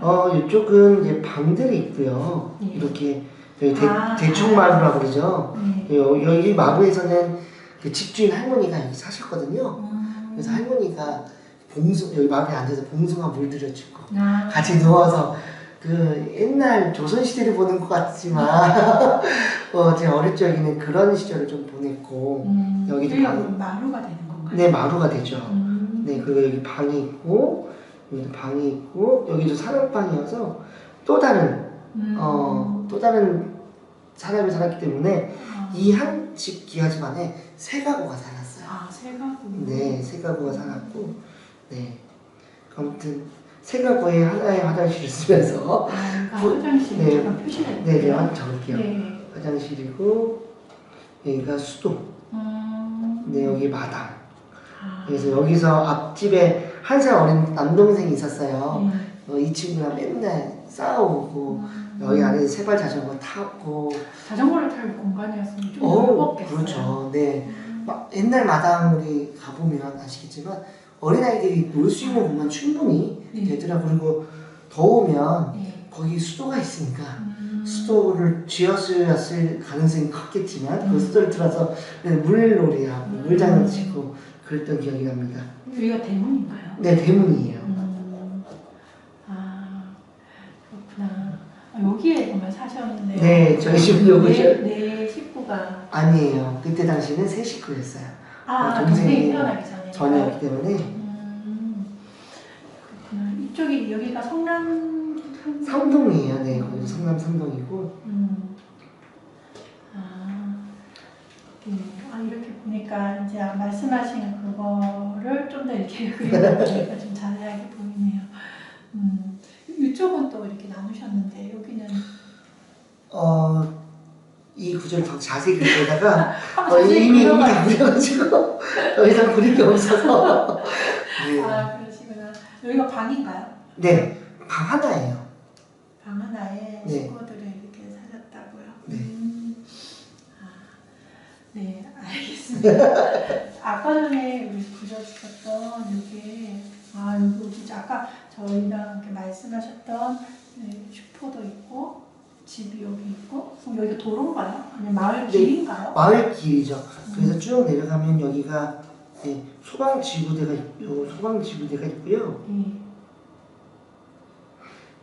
건가요? 이쪽은 이제 방들이 있고요. 네. 이렇게 여기 대충마루라고 그러죠. 네. 여기 마루에서는 그 집주인 할머니가 여기 사셨거든요. 그래서 할머니가 여기 마루에 앉아서 봉숭아 물들여주고 같이 누워서 그 옛날 조선시대를 보는 것 같지만 제 어릴 적에는 그런 시절을 좀 보냈고 여기도 마루가 되는 건가요? 네, 마루가 되죠. 네, 그리고 여기 방이 있고 여기도 방이 있고 여기도 사랑방이어서 또 다른 또 다른 사람이 살았기 때문에 이 한 집 기와집 안에 세 가구가 살았어요. 아, 세 가구. 네, 세 가구가 살았고, 네. 아무튼 세 가구에 하나의 화장실을 쓰면서 화장실 네. 잠깐 표시를 네, 해볼게요. 네, 적을게요. 네. 화장실이고 여기가 수도, 네, 여기 마당. 아. 그래서 여기서 앞집에 한 살 어린 남동생이 있었어요. 네. 이 친구랑 맨날 싸우고 여기 안에 세발 자전거 타고 자전거를 탈 공간이었으면 좀 넓었겠어요. 그렇죠. 네. 막 옛날 마당 우리 가보면 아시겠지만 어린아이들이 놀 수 있는 공간 충분히 네. 되더라고요. 그리고 더우면 네. 거기 수도가 있으니까 수도를 쥐었을 가능성이 컸겠지만 그 수도를 들어서 물놀이하고 물장난치고 그랬던 기억이 납니다. 여기가 대문인가요? 네, 대문이에요. 아, 그렇구나. 여기에 정말 사셨는데. 네, 저희 집은 요거죠. 네 식구가. 아니에요. 그때 당시는 세 식구였어요. 동생이 태어나기 전에. 전이었기 때문에. 그렇구나. 이쪽이 여기가 성남. 삼동이에요. 네, 거기 성남 삼동이고. 이렇게 보니까 이제 말씀하신 그거를 좀 더 이렇게 그림을 보니까 좀 자세하게 보이네요. 이쪽은 또 이렇게 나누셨는데 여기는 이 구절을 더 자세히 그리다가 자세히 이미 그려가지고. 그려가지고 더 이상 그릴 게 없어서. 네. 아 그러시구나. 여기가 방인가요? 네, 방 하나예요. 방 하나에 네. 식구들을 이렇게 사셨다고요? 네. 네, 알겠습니다. 아까 전에 우리 보여주셨던 여기 여기 진짜 아까 저희랑 이렇게 말씀하셨던 슈퍼도 있고 집이 여기 있고 그럼 여기가 도로인가요? 아니면 마을 길인가요? 마을 길이죠. 그래서 쭉 내려가면 여기가 소방지구대가 있고요.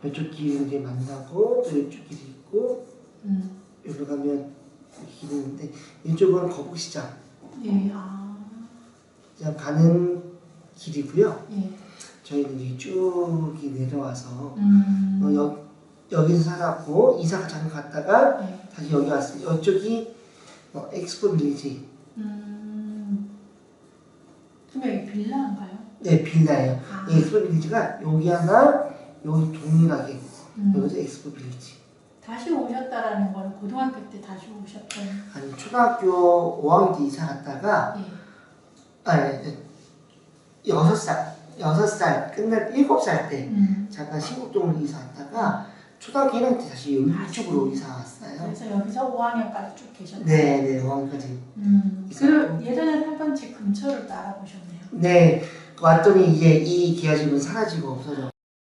이쪽 길이 이제 만나고 또 이쪽 길이 있고 여기로 가면 길이 있는데 이쪽은 거북시장 그냥 가는 길이고요. 저희는 이제 쭉 내려와서 여기서 살았고 이사가 잠깐 갔다가 다시 여기 왔어요. 이쪽이 엑스포 빌리지. 그럼 여기 빌라인가요? 네, 빌라예요. 이 엑스포 빌리지가 여기 하나, 여기 동일하게 여기서 엑스포 빌리지. 다시 오셨다라는 건 고등학교 때 다시 오셨던. 아니 초등학교 5학년 때 이사 갔다가 6살 끝날 7살 때 잠깐 신곡동으로 이사 왔다가 초등학교 1학년 때 다시 이쪽으로 이사 왔어요. 그래서 여기서 5학년까지 쭉 계셨나요? 네, 5학년까지. 그 예전에 살던 집 근처를 또 알아보셨네요. 네, 왔더니 이제 이 기아집은 사라지고 없어져.